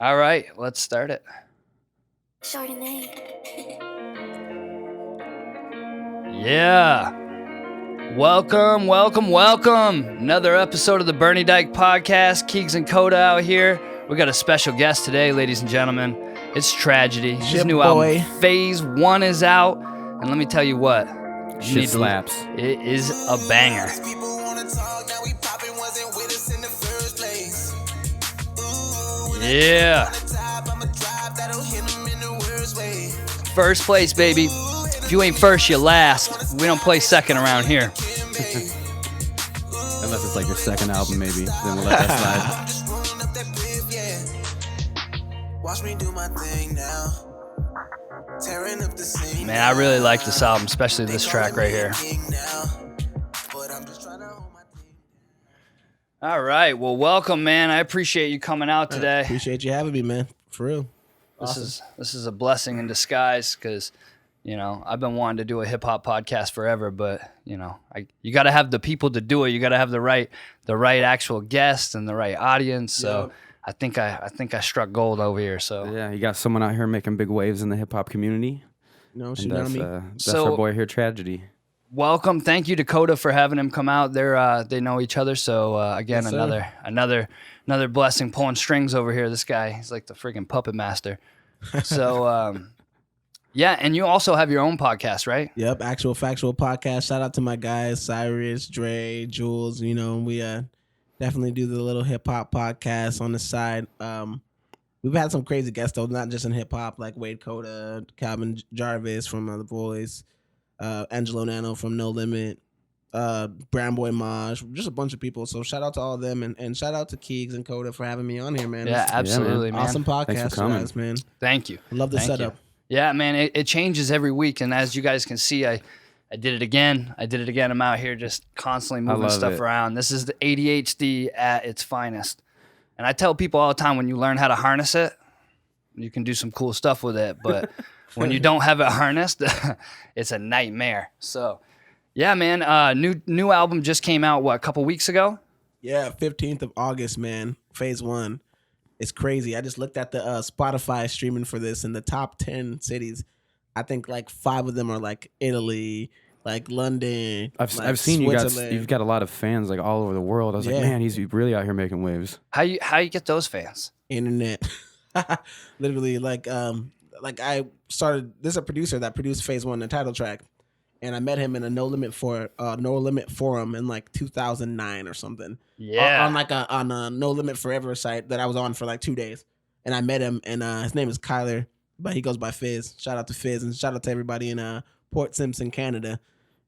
All right, let's start it. Chardonnay. Yeah. Welcome. Another episode of the Bernie Dyke podcast. Keeegs&Kota out here. We got a special guest today, ladies and gentlemen. It's Tragedy. His new album, Phase 1, is out. And let me tell you what. Shit slaps. It is a banger. Yeah. First place, baby. If you ain't first, you're last. We don't play second around here. Unless it's like your second album, maybe. Then we'll let that slide. Man, I really like this album, especially this track right here. All right. Well, welcome, man. I appreciate you coming out today. Appreciate you having me, man. For real. This is a blessing in disguise because, you know, I've been wanting to do a hip hop podcast forever, but you know, you got to have the people to do it. You got to have the right actual guests and the right audience. So yeah. I think I struck gold over here. So yeah, you got someone out here making big waves in the hip hop community. No, that's our boy here, Tragedy. Welcome. Thank you to Kota for having him come out. They know each other. So again, yes, another blessing pulling strings over here. This guy, he's like the freaking puppet master. So yeah, and you also have your own podcast, right? Yep, Actual Factual Podcast. Shout out to my guys, Cyrus, Dre, Jules. You know, we definitely do the little hip hop podcast on the side. We've had some crazy guests though, not just in hip hop, like Wade Kota, Calvin Jarvis from The Boys, Angelo Nano from No Limit, Brown Boy Maj, just a bunch of people. So shout out to all of them, and shout out to Keeegs&Kota for having me on here, man. Yeah, absolutely, man. Awesome podcast, guys, man. Thank you. I love the setup. Yeah, man, it changes every week, and as you guys can see, I did it again. I'm out here just constantly moving stuff around. This is the ADHD at its finest. And I tell people all the time, when you learn how to harness it, you can do some cool stuff with it. But when you don't have it harnessed, it's a nightmare. So, yeah, man, new album just came out, a couple weeks ago? Yeah, 15th of August, man, Phase 1. It's crazy. I just looked at the Spotify streaming for this, in the top 10 cities. I think like 5 of them are like Italy, like London. I've seen you've got a lot of fans like all over the world. I was like, man, he's really out here making waves. How you get those fans? Internet. Literally, like I started. There's a producer that produced Phase 1, the title track, and I met him in a No Limit forum in like 2009 or something. Yeah, on a No Limit Forever site that I was on for like 2 days, and I met him, and his name is Kyler, but he goes by Fizz. Shout out to Fizz, and shout out to everybody in Port Simpson, Canada.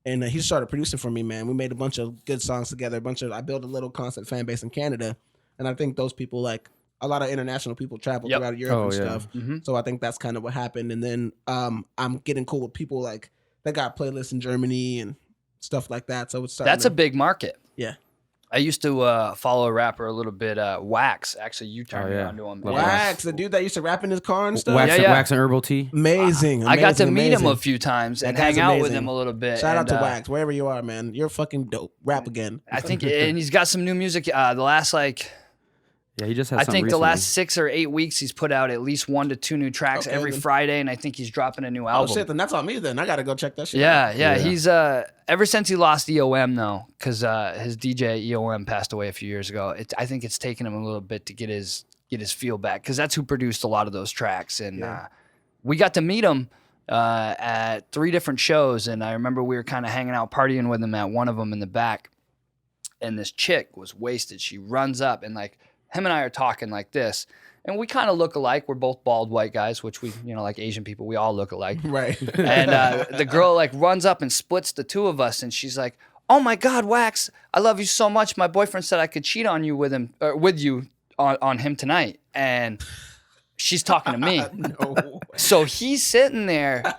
And he started producing for me, man. We made a bunch of good songs together. I built a little constant fan base in Canada, and I think those people, like a lot of international people, travel throughout Europe and stuff. Mm-hmm. So I think that's kind of what happened. And then I'm getting cool with people like that got playlists in Germany and stuff like that. So it's a big market. Yeah. I used to follow a rapper a little bit, Wax. Actually, you turned me on to him. Wax, the dude that used to rap in his car and stuff. Wax and Herbal Tea. Amazing. I got to meet him a few times and hang out with him a little bit. Shout out to Wax, wherever you are, man. You're fucking dope. Rap again. I think, and he's got some new music. The last he just has. I think the last 6 or 8 weeks he's put out at least 1 to 2 new tracks every Friday, and I think he's dropping a new album. Oh shit, then that's on me. Then I gotta go check that shit out. Yeah. He's ever since he lost EOM though, because his DJ EOM passed away a few years ago. I think it's taken him a little bit to get his feel back, because that's who produced a lot of those tracks, and we got to meet him at 3 different shows, and I remember we were kind of hanging out partying with him at one of them in the back, and this chick was wasted. She runs up and like. Him and I are talking like this, and we kind of look alike. We're both bald white guys, which we, like Asian people, we all look alike. Right. And the girl like runs up and splits the two of us, and she's like, "Oh my God, Wax, I love you so much. My boyfriend said I could cheat on you with you on him tonight." And she's talking to me. No. So he's sitting there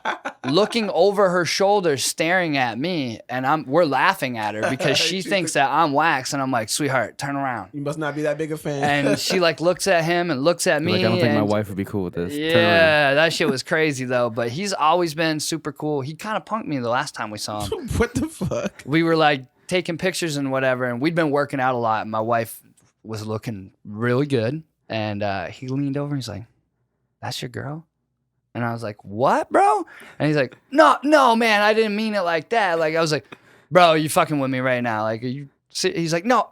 looking over her shoulder, staring at me, and we're laughing at her because she thinks that I'm Wax, and I'm like, "Sweetheart, turn around. You must not be that big a fan." And she like looks at him and looks at me. Like, I don't think my wife would be cool with this. Yeah, that shit was crazy though. But he's always been super cool. He kind of punked me the last time we saw him. What the fuck? We were like taking pictures and whatever, and we'd been working out a lot. And my wife was looking really good. And he leaned over and he's like, "That's your girl?" And I was like, "What, bro?" And he's like, No, man, I didn't mean it like that. Like, I was like, "Bro, you fucking with me right now? Like, are you?" He's like, "No,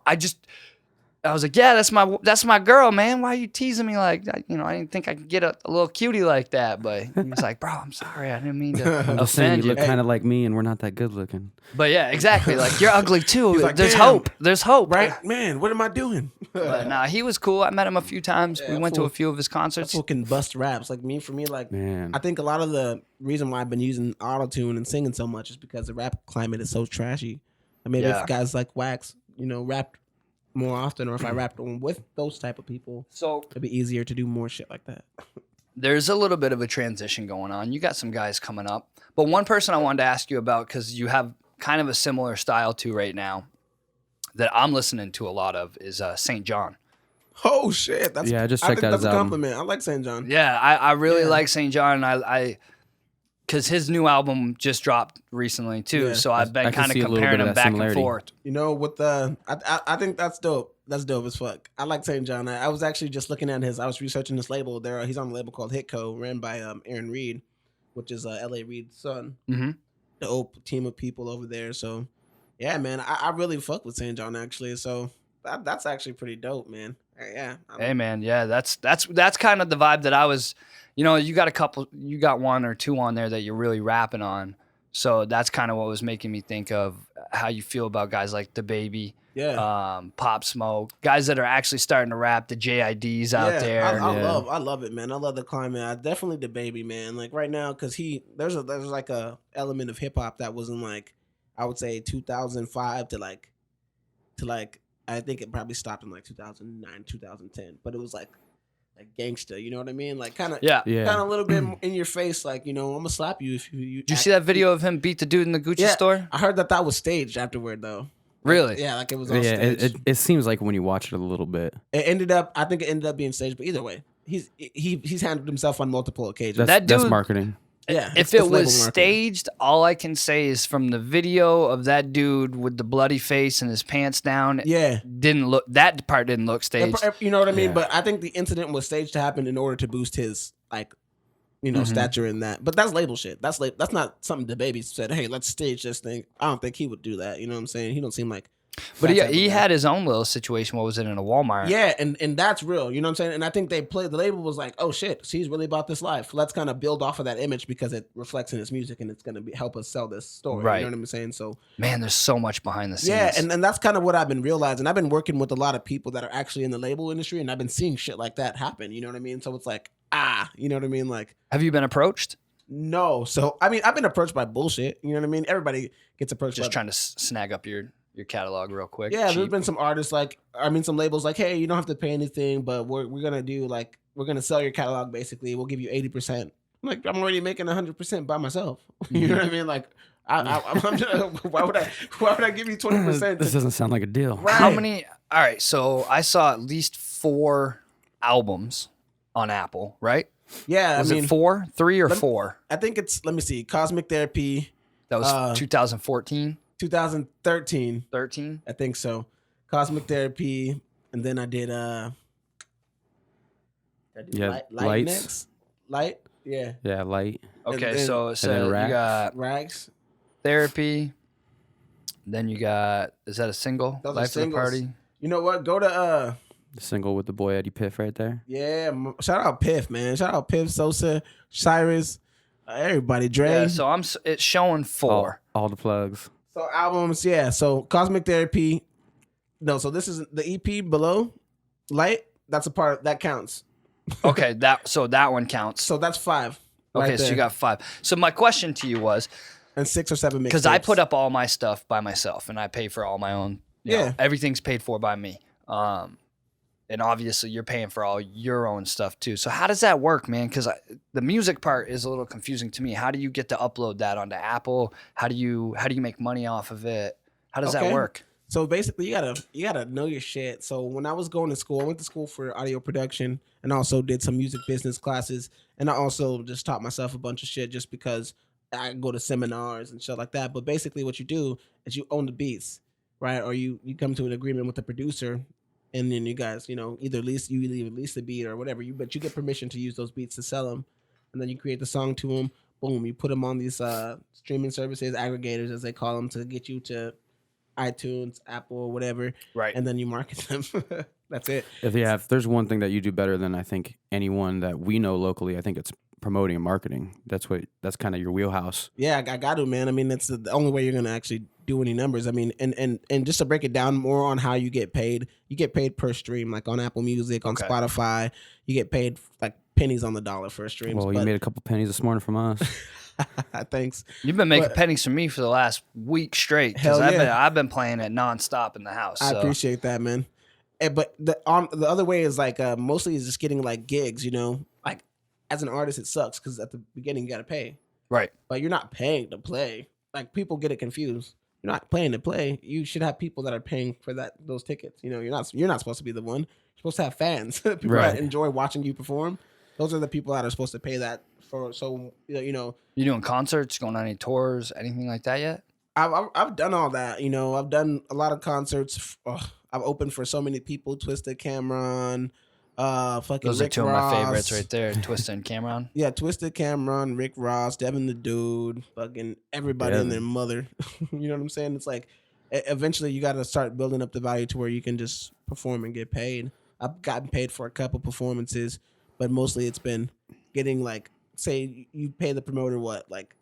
I was like, yeah, that's my girl, man. Why are you teasing me like that? You know, I didn't think I could get a little cutie like that." But he was like, "Bro, I'm sorry. I didn't mean to I'm just saying, offend you you." look kind of like me, and we're not that good looking. But yeah, exactly. Like, you're ugly too. He's like, There's "Damn." hope. There's hope. Right, man. What am I doing? But nah, he was cool. I met him a few times. Yeah, we went to fool. a few of his concerts. That's can bust raps. Like for me, like Man. I think a lot of the reason why I've been using auto-tune and singing so much is because the rap climate is so trashy. And maybe Yeah. if guys like Wax, rapped more often, or if I rapped with those type of people, So it'd be easier to do more shit like that. there's a little bit of a transition going on. You got some guys coming up. But one person I wanted to ask you about, because you have kind of a similar style to right now that I'm listening to a lot of, is St. John. Oh shit! I just I checked think out that's his a album. compliment. I like St. John. Yeah, I really Yeah. like St. John. I because his new album just dropped recently too. Yeah. So I've been I can kind of see a little comparing bit them of that back and similarity. forth. With the, I think that's dope. That's dope as fuck. I like St. John. I was actually just looking at I was researching this label. He's on a label called Hitco, ran by Aaron Reed, which is L.A. Reid's son. Mm-hmm. Dope team of people over there. So, yeah, man, I really fuck with St. John actually. So that's actually pretty dope, man. Yeah. Hey man, yeah, that's kind of the vibe that I was. You got one or two on there that you're really rapping on. So that's kind of what was making me think of how you feel about guys like the Baby, Yeah. Pop Smoke, guys that are actually starting to rap. The JIDs out there. I love it, man. I love the climate. I definitely the Baby, man. Like right now, because there's like a element of hip hop that was in like, I would say 2005 to like I think it probably stopped in like 2009, 2010. But it was like gangsta, you know what I mean? Like kind of Yeah. Yeah. kind of a little bit in your face, like I'm gonna slap you if you. Did you see that video of him beat the dude in the Gucci store? I heard that was staged afterward though. Really? Yeah, like it was on Yeah, stage. it seems like when you watch it a little bit. I think it ended up being staged, but either way, he's handled himself on multiple occasions. That's That dude- marketing. Yeah, If it's it label was marketing. staged, all I can say is from the video of that dude with the bloody face and his pants down, Yeah, that part didn't look staged. you know what I mean. Yeah. But I think the incident was staged to happen in order to boost his stature in that. But that's label shit. That's not something the Baby said. Hey, let's stage this thing. I don't think he would do that. You know what I'm saying? He don't seem like. But that type of he guy. had his own little situation. What was it in a Walmart? Yeah, and that's real. You know what I'm saying? And I think the label was like, oh shit, he's really about this life. Let's kind of build off of that image because it reflects in his music and it's going to help us sell this story. Right. You know what I'm saying? So Man, there's so much behind the scenes. yeah, and that's kind of what I've been realizing. I've been working with a lot of people that are actually in the label industry, and I've been seeing shit like that happen. You know what I mean? So it's like, you know what I mean? Like, Have you been approached? no. So I mean, I've been approached by bullshit. You know what I mean? Everybody gets approached. Just by trying to snag up your catalog real quick. Yeah, there's cheap. been some artists some labels like, hey, you don't have to pay anything, but we're gonna do we're gonna sell your catalog basically. We'll give you 80%. I'm like, I'm already making 100% by myself. You know what I mean? Like, I'm just, why would I give you 20%? This doesn't sound like a deal. Right. How many? All right, so I saw at least 4 albums on Apple, right? Yeah, Was I mean, it 4, 3, or Let- 4? I think it's, let me see, Cosmic Therapy, That was 2014, 2013, 13. I think so. Cosmic Therapy, and then I did Yeah, Light Lights. next. Light, yeah, Yeah, light. Okay, then- so then you Rags. got Rags. Therapy. Then you got, is that a single? Those are Life of the singles. Party. You know what? Go to The single with the boy Eddie Piff right there. yeah, shout out Piff, man. Shout out Piff, Sosa, Cyrus, everybody, Dre. Yeah, so it's showing 4. All the plugs. So albums, yeah. So Cosmic Therapy. No, so this is the EP below. Light. That's a part that counts. Okay, that one counts. So that's 5. Okay, right so you there. got 5. So my question to you was, and 6 or 7 mixtapes. because I put up all my stuff by myself and I pay for all my own. You know, Yeah. everything's paid for by me. And obviously you're paying for all your own stuff too. So how does that work, man? Because the music part is a little confusing to me. How do you get to upload that onto Apple? How do you make money off of it? How does that Okay. work? So basically, you gotta know your shit. So when I was going to school, I went to school for audio production and also did some music business classes. And I also just taught myself a bunch of shit just because I go to seminars and shit like that. But basically, what you do is you own the beats, right? Or you come to an agreement with the producer and then you guys, either lease the beat or whatever. But you get permission to use those beats to sell them, and then you create the song to them. Boom, you put them on these streaming services, aggregators as they call them, to get you to iTunes, Apple, whatever. Right. And then you market them. That's it. If there's one thing that you do better than I think anyone that we know locally, I think it's promoting and marketing. That's kind of your wheelhouse. Yeah, I got to, man. I mean, that's the only way you're going to actually do any numbers. I mean, and just to break it down more on how you get paid per stream, like on Apple Music, on Spotify, you get paid like pennies on the dollar for a stream. Well, you made a couple pennies this morning from us. Thanks. You've been making pennies from me for the last week straight, because I've been playing it nonstop in the house. I appreciate that, man. But the other way is like mostly is just getting like gigs. Like as an artist, it sucks because at the beginning you got to pay, right? But you're not paying to play. Like people get it confused. You're not paying to play. You should have people that are paying for those tickets. You're not supposed to be the one. You're supposed to have fans, people that enjoy watching you perform. Those are the people that are supposed to pay that for. So You doing concerts, going on any tours, anything like that yet? I've done all that. I've done a lot of concerts. I've opened for so many people. Twisted Cameron, fucking those Rick are two Ross. of my favorites right there. Twisted and Cameron. Yeah, Twisted Cameron, Rick Ross, Devin the Dude, fucking everybody and their mother. You know what I'm saying? It's like eventually you got to start building up the value to where you can just perform and get paid. I've gotten paid for a couple performances, but mostly it's been getting like, say you pay the promoter like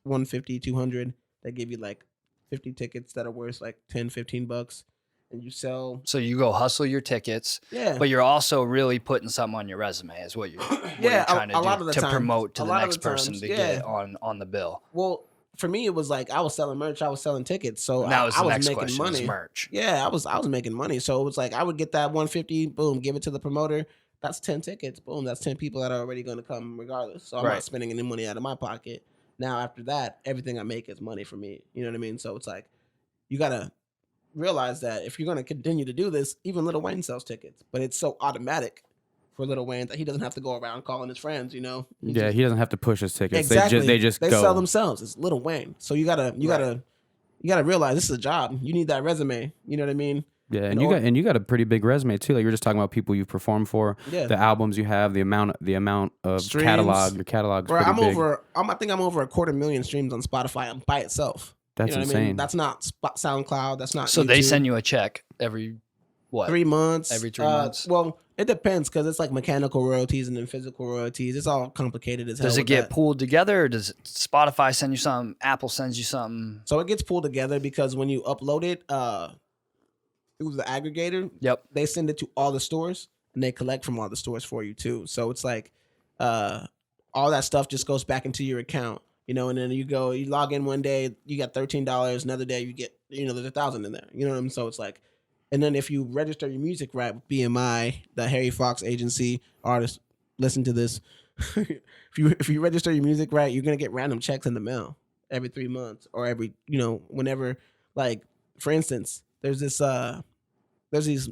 $150, $200. They give you like 50 tickets that are worth like $10-15, and you sell. So you go hustle your tickets, but you're also really putting something on your resume, is what you're trying to do lot of the to times, promote to a the lot next of the person times, to get on the bill. Well, for me, it was like I was selling merch, I was selling tickets, so that was I the was next making question, money. is merch. Yeah, I was making money, so it was like I would get that 150, boom, give it to the promoter. That's 10 tickets, boom. That's 10 people that are already going to come regardless. So I'm not spending any money out of my pocket. Now after that, everything I make is money for me. You know what I mean? So it's like you gotta realize that if you're gonna continue to do this, even Lil Wayne sells tickets, but it's so automatic for Lil Wayne that he doesn't have to go around calling his friends. He doesn't have to push his tickets. Exactly. They just go. sell themselves. It's Lil Wayne. So you gotta realize this is a job. You need that resume. You know what I mean? Yeah, and you got a pretty big resume too. Like you were just talking about people you've performed for, the albums you have, the amount of streams. catalog. Your catalog's pretty big. I think I'm over 250,000 streams on Spotify by itself. That's insane. I mean? That's not SoundCloud. That's not. So YouTube. they send you a check every 3 months. Every 3 months. Well, it depends because it's like mechanical royalties and then physical royalties. It's all complicated as hell. Does it get pulled together, or does Spotify send you something? Apple sends you something? So it gets pulled together because when you upload it, it was the aggregator. Yep. They send it to all the stores and they collect from all the stores for you too. So it's like all that stuff just goes back into your account, and then you log in one day, you got $13, another day you get, there's 1,000 in there. You know what I mean? So it's like, and then if you register your music right with BMI, the Harry Fox agency, artists, listen to this. if you register your music right, you're gonna get random checks in the mail every 3 months or every, whenever, like for instance, there's these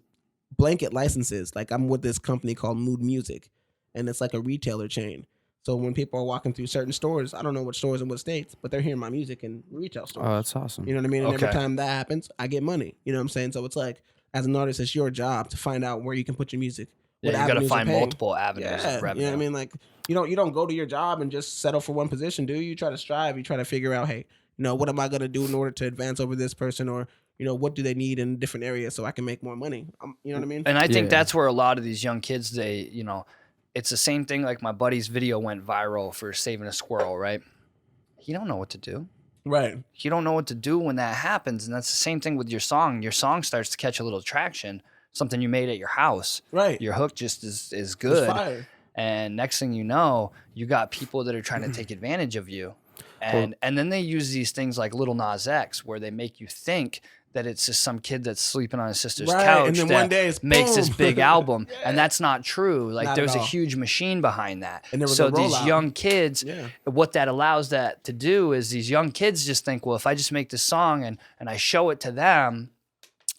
blanket licenses. Like I'm with this company called Mood Music, and it's like a retailer chain. So when people are walking through certain stores, I don't know what stores in what states, but they're hearing my music in retail stores. Oh, that's awesome. You know what I mean? And every time that happens, I get money. You know what I'm saying? So it's like, as an artist, it's your job to find out where you can put your music. Yeah, you got to find multiple avenues of revenue. You know what I mean? Like, you don't go to your job and just settle for one position, do you? You try to strive. You try to figure out, hey, what am I going to do in order to advance over this person, or what do they need in different areas so I can make more money? You know what I mean? And I think that's where a lot of these young kids, it's the same thing. Like my buddy's video went viral for saving a squirrel, right? He don't know what to do. Right. You don't know what to do when that happens. And that's the same thing with your song. Your song starts to catch a little traction, something you made at your house. Right. Your hook just is good. It's fire. And next thing you know, you got people that are trying to take advantage of you. And then they use these things like Lil Nas X, where they make you think that it's just some kid that's sleeping on his sister's couch and then that one day makes this big album. Yeah. And that's not true. Like, Not there's at a all. huge machine behind that. And there was so a these rollout. young kids, Yeah. what that allows that to do is these young kids just think, well, if I just make this song and I show it to them,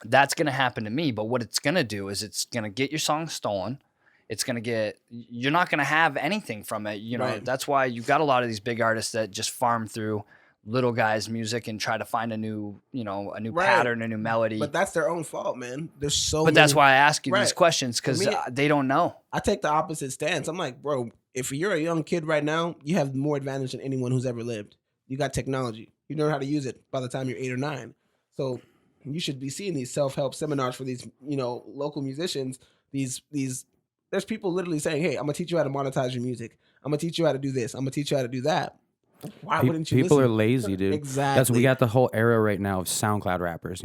that's going to happen to me. But what it's going to do is it's going to get your song stolen. It's going to you're not going to have anything from it. Right. That's why you got a lot of these big artists that just farm through little guys' music and try to find a new, Right. pattern, a new melody. But that's their own fault, man. There's so But many. that's why I ask you these Right. questions, because Me- they don't know. I take the opposite stance. I'm like, bro, if you're a young kid right now, you have more advantage than anyone who's ever lived. You got technology. You know how to use it by the time you're 8 or 9. So you should be seeing these self-help seminars for these, local musicians. There's people literally saying, hey, I'm gonna teach you how to monetize your music. I'm gonna teach you how to do this. I'm gonna teach you how to do that. Why wouldn't you People listen? are lazy, dude. Exactly. We got the whole era right now of SoundCloud rappers,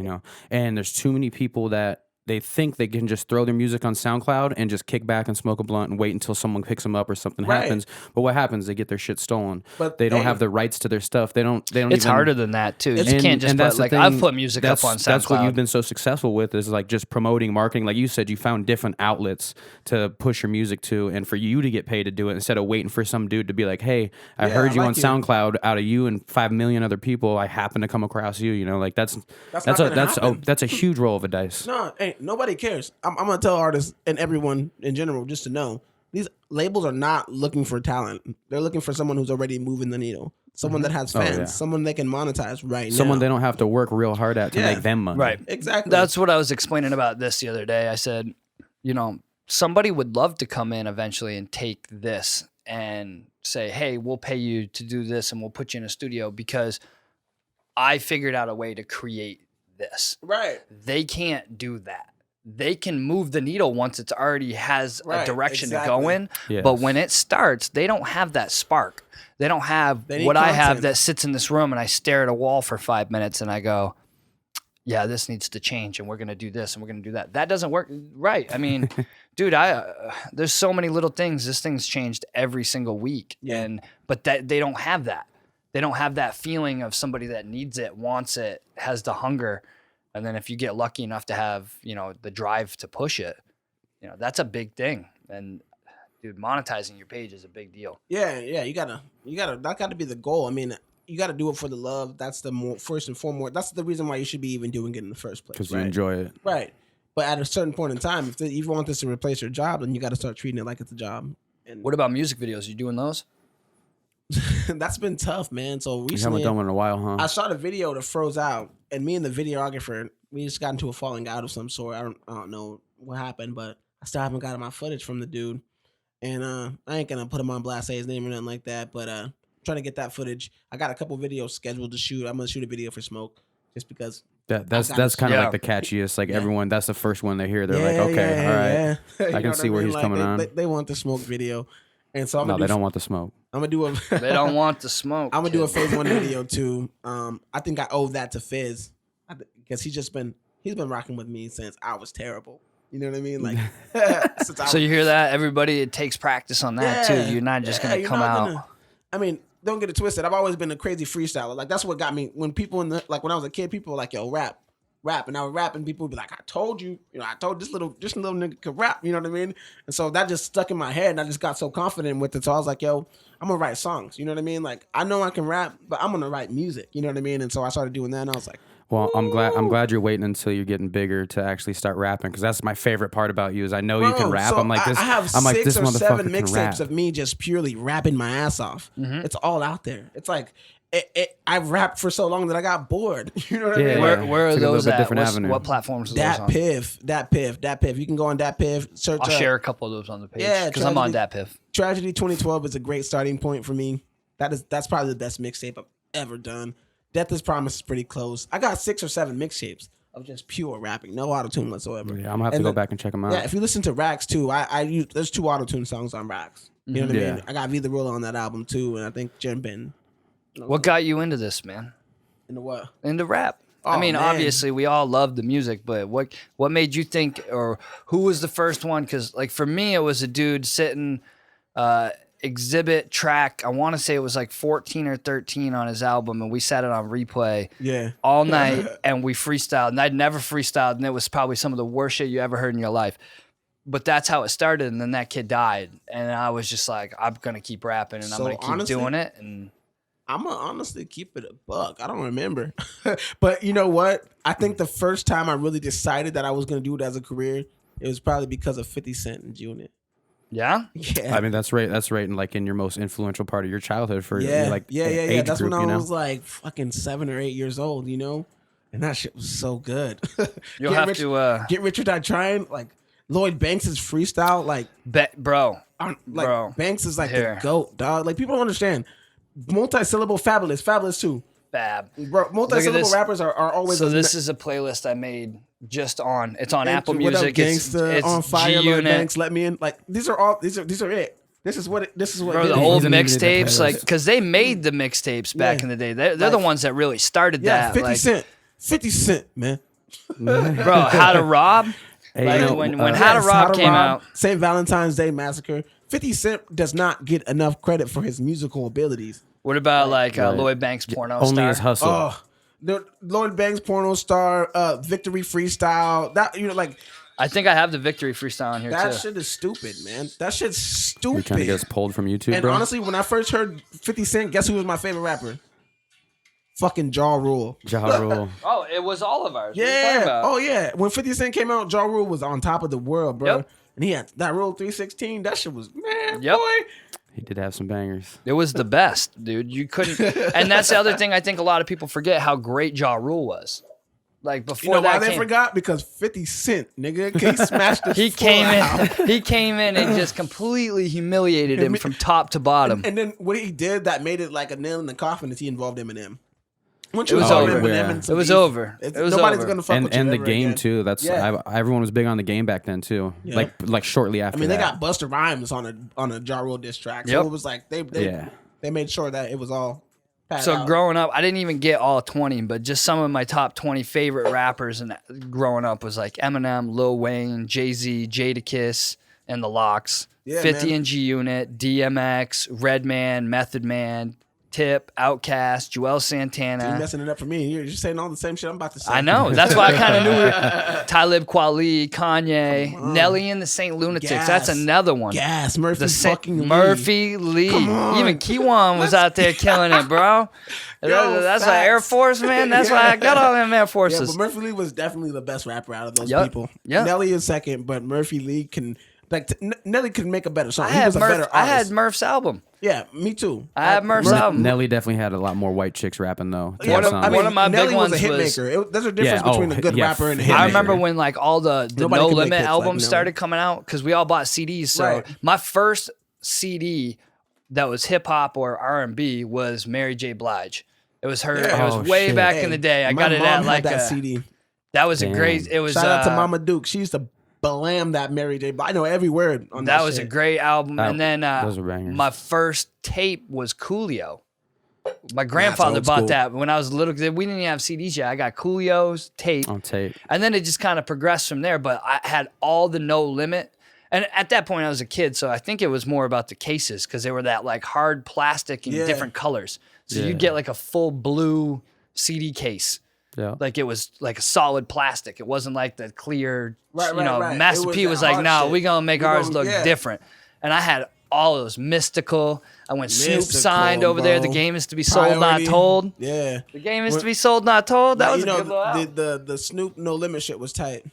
and there's too many people that they think they can just throw their music on SoundCloud and just kick back and smoke a blunt and wait until someone picks them up or something Right. happens. But what happens? They get their shit stolen. But they don't hey, have the rights to their stuff. They don't. It's even, harder than that too. You And- can't just and that's put the like thing, I've put music up on SoundCloud. That's what you've been so successful with, is like just promoting, marketing. Like you said, you found different outlets to push your music to, and for you to get paid to do it instead of waiting for some dude to be like, "Hey, I Yeah, heard I you like on you." SoundCloud. Out of you and 5 million other people, I happen to come across you." Like that's not gonna happen. that's a huge roll of a dice. No, hey, nobody cares. I'm gonna tell artists and everyone in general just to know these labels are not looking for talent. They're looking for someone who's already moving the needle, someone that has fans, yeah. someone they can monetize right Someone now. they don't have to work real hard at to Yeah. make them money. Right. Exactly. That's what I was explaining about this the other day. I said, somebody would love to come in eventually and take this and say, hey, we'll pay you to do this and we'll put you in a studio because I figured out a way to create this. right. They can't do that. They can move the needle once it's already has a Right, direction to exactly. go in. Yes. But when it starts, they don't have that spark. They don't have They need what I have content. that sits in this room and I stare at a wall for 5 minutes and I go, yeah, this needs to change and we're going to do this and we're going to do that. That doesn't work. Right. I mean, dude, there's so many little things. This thing's changed every single week. Yeah. But that they don't have that. They don't have that feeling of somebody that needs it, wants it, has the hunger. And then if you get lucky enough to have, the drive to push it, that's a big thing. And dude, monetizing your page is a big deal. Yeah. You gotta. That got to be the goal. I mean, you got to do it for the love. That's the first and foremost. That's the reason why you should be even doing it in the first place. Because right? you enjoy it. Right. But at a certain point in time, if you want this to replace your job, then you got to start treating it like it's a job. And What about music videos? You doing those? that's been tough, man. So You recently, haven't done one in a while, huh? I shot a video that froze out, and me and the videographer, we just got into a falling out of some sort. I don't know what happened, but I still haven't gotten my footage from the dude. And I ain't gonna put him on blast, say his name or nothing like that. But trying to get that footage. I got a couple videos scheduled to shoot. I'm gonna shoot a video for Smoke, just because. That's I got kind of Yeah. like the catchiest. Like Yeah. everyone, that's the first one they hear. They're like, okay, all right. Yeah. You can know see what where mean? he's Like, coming on. They want the Smoke video, and so I'm No, gonna they don't want the smoke. I'm gonna do a. They don't want the smoke. I'm gonna do a kid. phase 1 video too. I think I owe that to Fizz because he's been rocking with me since I was terrible. You know what I mean? Like since So you hear that, everybody? It takes practice on that Yeah. too. You're not just Yeah, gonna you're come not out. gonna- I mean, don't get it twisted. I've always been a crazy freestyler. Like that's what got me. When people when I was a kid, people were like, "Yo, rap," and I would rap, and people would be like, "I told you, I told this little nigga could rap." You know what I mean? And so that just stuck in my head, and I just got so confident with it. So I was like, "Yo, I'm gonna write songs." You know what I mean? Like I know I can rap, but I'm gonna write music. You know what I mean? And so I started doing that, and I was like, Well, I'm glad you're waiting until you're getting bigger to actually start rapping, because that's my favorite part about you is I know you can Bro, rap. so I'm like this. I have I'm like 6 this or 7 motherfucker can mixtapes rap. of me just purely rapping my ass off. Mm-hmm. It's all out there. It's like I've rapped for so long that I got bored. You know what I Yeah, mean? Where are It's like a little those bit at? different avenue. What platforms are those Dat on? Piff. You can go on Dat Piff. Search. I'll share a couple of those on the page Yeah, because I'm on Tragedy- DatPiff. Tragedy 2012 is a great starting point for me. That's probably the best mixtape I've ever done. Death is Promise is pretty close. I got 6 or 7 mixtapes of just pure rapping, no auto-tune whatsoever. Yeah, I'm gonna have to And go then- back and check them out. Yeah, if you listen to Rax too, I use there's 2 auto-tune songs on Rax. You know what I Yeah. mean? I got V the Ruler on that album too, and I think Jen Ben. What got you into this, man? Into what? Into rap? I Oh, mean, man. obviously we all love the music, but what made you think, or who was the first one? Because like for me, it was a dude sitting, exhibit track. I want to say it was like 14 or 13 on his album, and we sat it on replay Yeah. all night, and we freestyled. And I'd never freestyled, and it was probably some of the worst shit you ever heard in your life. But that's how it started, and then that kid died, and I was just like, I'm gonna keep rapping, and I'm So gonna keep honestly- doing it. And I'm gonna honestly keep it a buck. I don't remember, but you know what? I think the first time I really decided that I was gonna do it as a career, it was probably because of 50 Cent and Unit. Yeah. Yeah. I mean, that's right. That's right. And like in your most influential part of your childhood for your, Yeah, like yeah. age That's group, when I you know? was like fucking 7 or 8 years old, and that shit was so good. You'll have to Get Rich or Die Trying. Like Lloyd Banks' freestyle, like bro. like Banks is like Here. the GOAT, dog. Like people don't understand. Multi-syllable fabulous too. Fab. Bro, multi-syllable this. rappers are always. So this is a playlist I made just on. It's on Apple What Music. Up, Gangsta, it's On Fire, Lloyd G-Unit. Banks, Let Me In. Like these are it. This is what. Bro, did the it. old Even needed that mixtapes, playlist. like, because they made the mixtapes back Yeah. in the day. They're Like- the ones that really started Yeah, that. 50 like, Cent. 50 Cent, man. bro, How to Rob. Hey, Like, you know, when uh, How to Rob came out. St. Valentine's Day Massacre. 50 Cent does not get enough credit for his musical abilities. What about like Right. Lloyd Banks porno only star? his hustle. Oh, the Lloyd Banks porno star, Victory Freestyle. That like I think I have the Victory freestyle on here that too. shit is stupid, man. That shit's You're trying to get us stupid. pulled from YouTube, And bro. honestly, when I first heard 50 Cent, guess who was my favorite rapper? Fucking Ja Rule. Ja Rule. Oh, it was all of ours. What are you talking Yeah. about? Oh yeah. When 50 Cent came out, Ja Rule was on top of the world, bro. Yep. And he had that Rule 316. That shit was man, Yep. boy. He did have some bangers. It was the best, dude. You couldn't. And that's the other thing I think a lot of people forget how great Ja Rule was. Like You before know why that they came, forgot? Because 50 Cent, nigga, he smashed the he floor came out. in. He came in and just completely humiliated him from top to bottom. And then what he did that made it like a nail in the coffin is he involved Eminem. Once It was involve over. Eminem Yeah. in some It was beef, over. it's- It was nobody's over. gonna fuck with you And the ever game again. too. That's Yeah. everyone was big on the game back then too. Yeah. Like shortly after. I mean, they that. got Busta Rhymes on a Ja Rule diss track, so Yep. it was like they Yeah. they made sure that it was all. pad So out. growing up, I didn't even get all 20, but just some of my top 20 favorite rappers and growing up was like Eminem, Lil Wayne, Jay-Z, Jadakiss, and the Lox, Yeah, 50 man. and G-Unit, DMX, Redman, Method Man, Tip, Outkast, Joel You Santana. messing it up for me. You're just saying all the same shit I'm about to say. I know. That's why I kind of knew Talib Kweli, Kanye, Come on. Nelly and the Saint Lunatics. Gas. That's another one. Gas, Murphy The fucking Lee. Murphy Lee. Come on. Even Keywan was out there killing it, bro. Yo, That's why Air facts. Force, man. That's why I got all them Air Yeah, Forces. but Murphy Lee was definitely the best rapper out of those Yup. people. Yup. Nelly is second, but Murphy Lee can Nelly could make a better song. I He had was a better I had artist. Murph's album. Yeah, me too. I had Murph's Murph- album. Nelly definitely had a lot more white chicks rapping though. to Yeah, his One of- songs. I mean, one of my Nelly big was a ones hit was- maker. There's a difference Yeah, between a good yeah, rapper and a hit hit I maker. remember when like all the Nobody No can make Limit hits like albums Nelly. started coming out because we all bought CDs. So Right. my first CD that was hip hop or R&B was Mary J. Blige. It was her. Yeah. It was Oh, way shit. back Hey, in the day. I my got it mom at had like that a, CD. that was a Damn. great. It was Shout out to uh, Mama Duke. She used to blam that Mary J. I know every word on that. That was a shit. great album. That- And then those are bangers. my first tape was Coolio. My grandfather old bought school. that when I was little. 'Cause we didn't even have CDs yet. I got Coolio's tape. on tape. And then it just kind of progressed from there. But I had all the No Limit. And at that point, I was a kid. So I think it was more about the cases because they were that like hard plastic in Yeah. different colors. So Yeah. you'd get like a full blue CD case. Yeah. Like it was like a solid plastic. It wasn't like the clear, Right, you know, right. Master It was P that was like, hard no, shit. we gonna make We ours gonna- look yeah. different. And I had all those Mystical. I went Snoop Mystical, signed over there. The bro. game is to be sold, not Priority. told. Yeah. The game is to be sold, not told. That was you a know, good little album. the Snoop No Limit shit was tight.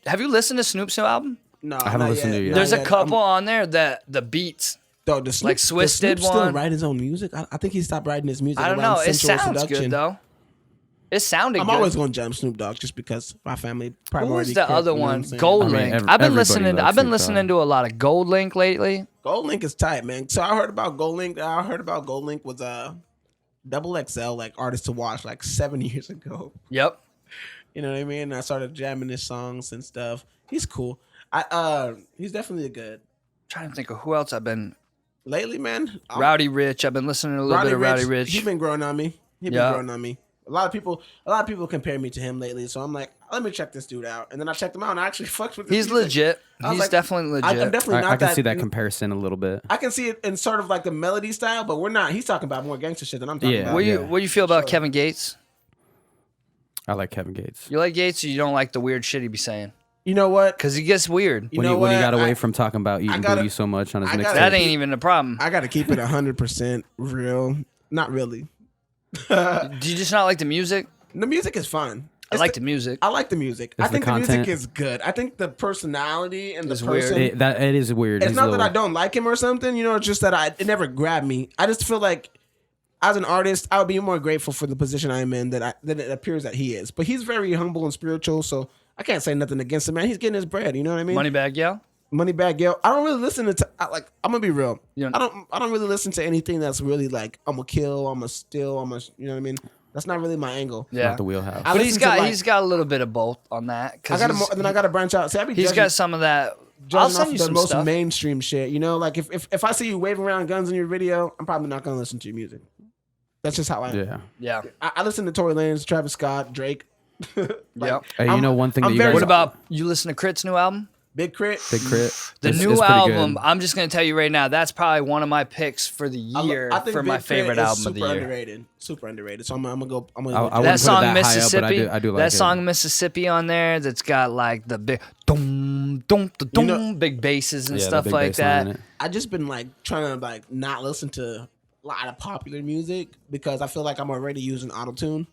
Have you listened to Snoop's new album? No, I haven't not listened to it yet. not There's a yet. couple on there that the beats. Dog, the Snoop, like Swiss does Snoop did still one. write his own music. I think he stopped writing his music. I don't around know. It Sensual sounds Seduction. good though. It sounded I'm good. always going to jam Snoop Dogg just because my family Who priority. was the care, other you know what one? I'm saying? Gold I mean, Link. everybody I've been listening. loves I've been Snoop listening Dogg. to a lot of Gold Link lately. Gold Link is tight, man. So I heard about Gold Link. I heard about Gold Link was double XL like artist to watch like 7 years ago. Yep. You know what I mean? And I started jamming his songs and stuff. He's cool. He's definitely a good. Trying to think of who else I've been. Lately, man. Rowdy Rich. I've been listening to a little bit of Rowdy Rich. He's been growing on me. He's been Yeah. growing on me. A lot of people compare me to him lately. So I'm like, let me check this dude out. And then I checked him out and I actually fucked with his He's music. legit. I was He's like, definitely legit. I'm definitely not I can that. see that comparison a little bit. I can see it in sort of like the melody style, but we're not. He's talking about more gangster shit than I'm talking Yeah. about. What do you feel about Kevin Gates? I like Kevin Gates. You like Gates or you don't like the weird shit he be saying? You know what? Because he gets weird. You When know when he what? got away I- from talking about eating gotta- booty so much on his I gotta- mixtape. That ain't even the problem. I got to keep it 100% real. Not really. Do you just not like the music? The music is fun. I like the music. I like the music. It's I think the the music content. is good. I think the personality and the It's weird. person. It is weird. It's He's not a that little- I don't like him or something. It's just that it never grabbed me. I just feel like, as an artist, I would be more grateful for the position I'm in than it appears that he is. But he's very humble and spiritual, so I can't say nothing against him, man. He's getting his bread. You know what I mean? Moneybagg Yo. Moneybagg Yo. I don't really listen to I'm gonna be real. You I don't really listen to anything that's really like I'm gonna kill, I'm gonna steal, you know what I mean? That's not really my angle. Yeah. Not the wheelhouse. I But he's listen to, got a little bit of both on that. then I gotta branch out. See, I be He's judging, got some of that. I'll judging send off you the some most stuff. mainstream shit. Like if I see you waving around guns in your video, I'm probably not gonna listen to your music. That's just how I am. Yeah. Yeah. I listen to Tory Lanez, Travis Scott, Drake. Yep. Hey, one thing that you very- guys... What about you? Listen to Crit's new album? Big Crit. Big Crit? The It's new pretty album. good. I'm just gonna tell you right now. That's probably one of my picks for the year I think for Big my Crit favorite is album of the year. Underrated. Super underrated. So I'm gonna go. I That wouldn't put it song that high up, but Mississippi. I do like that it. song Mississippi on there. That's got like the big dum dum da, dum big basses and Yeah, the stuff big like bass line in that. it. I just been like trying to like not listen to a lot of popular music because I feel like I'm already using autotune.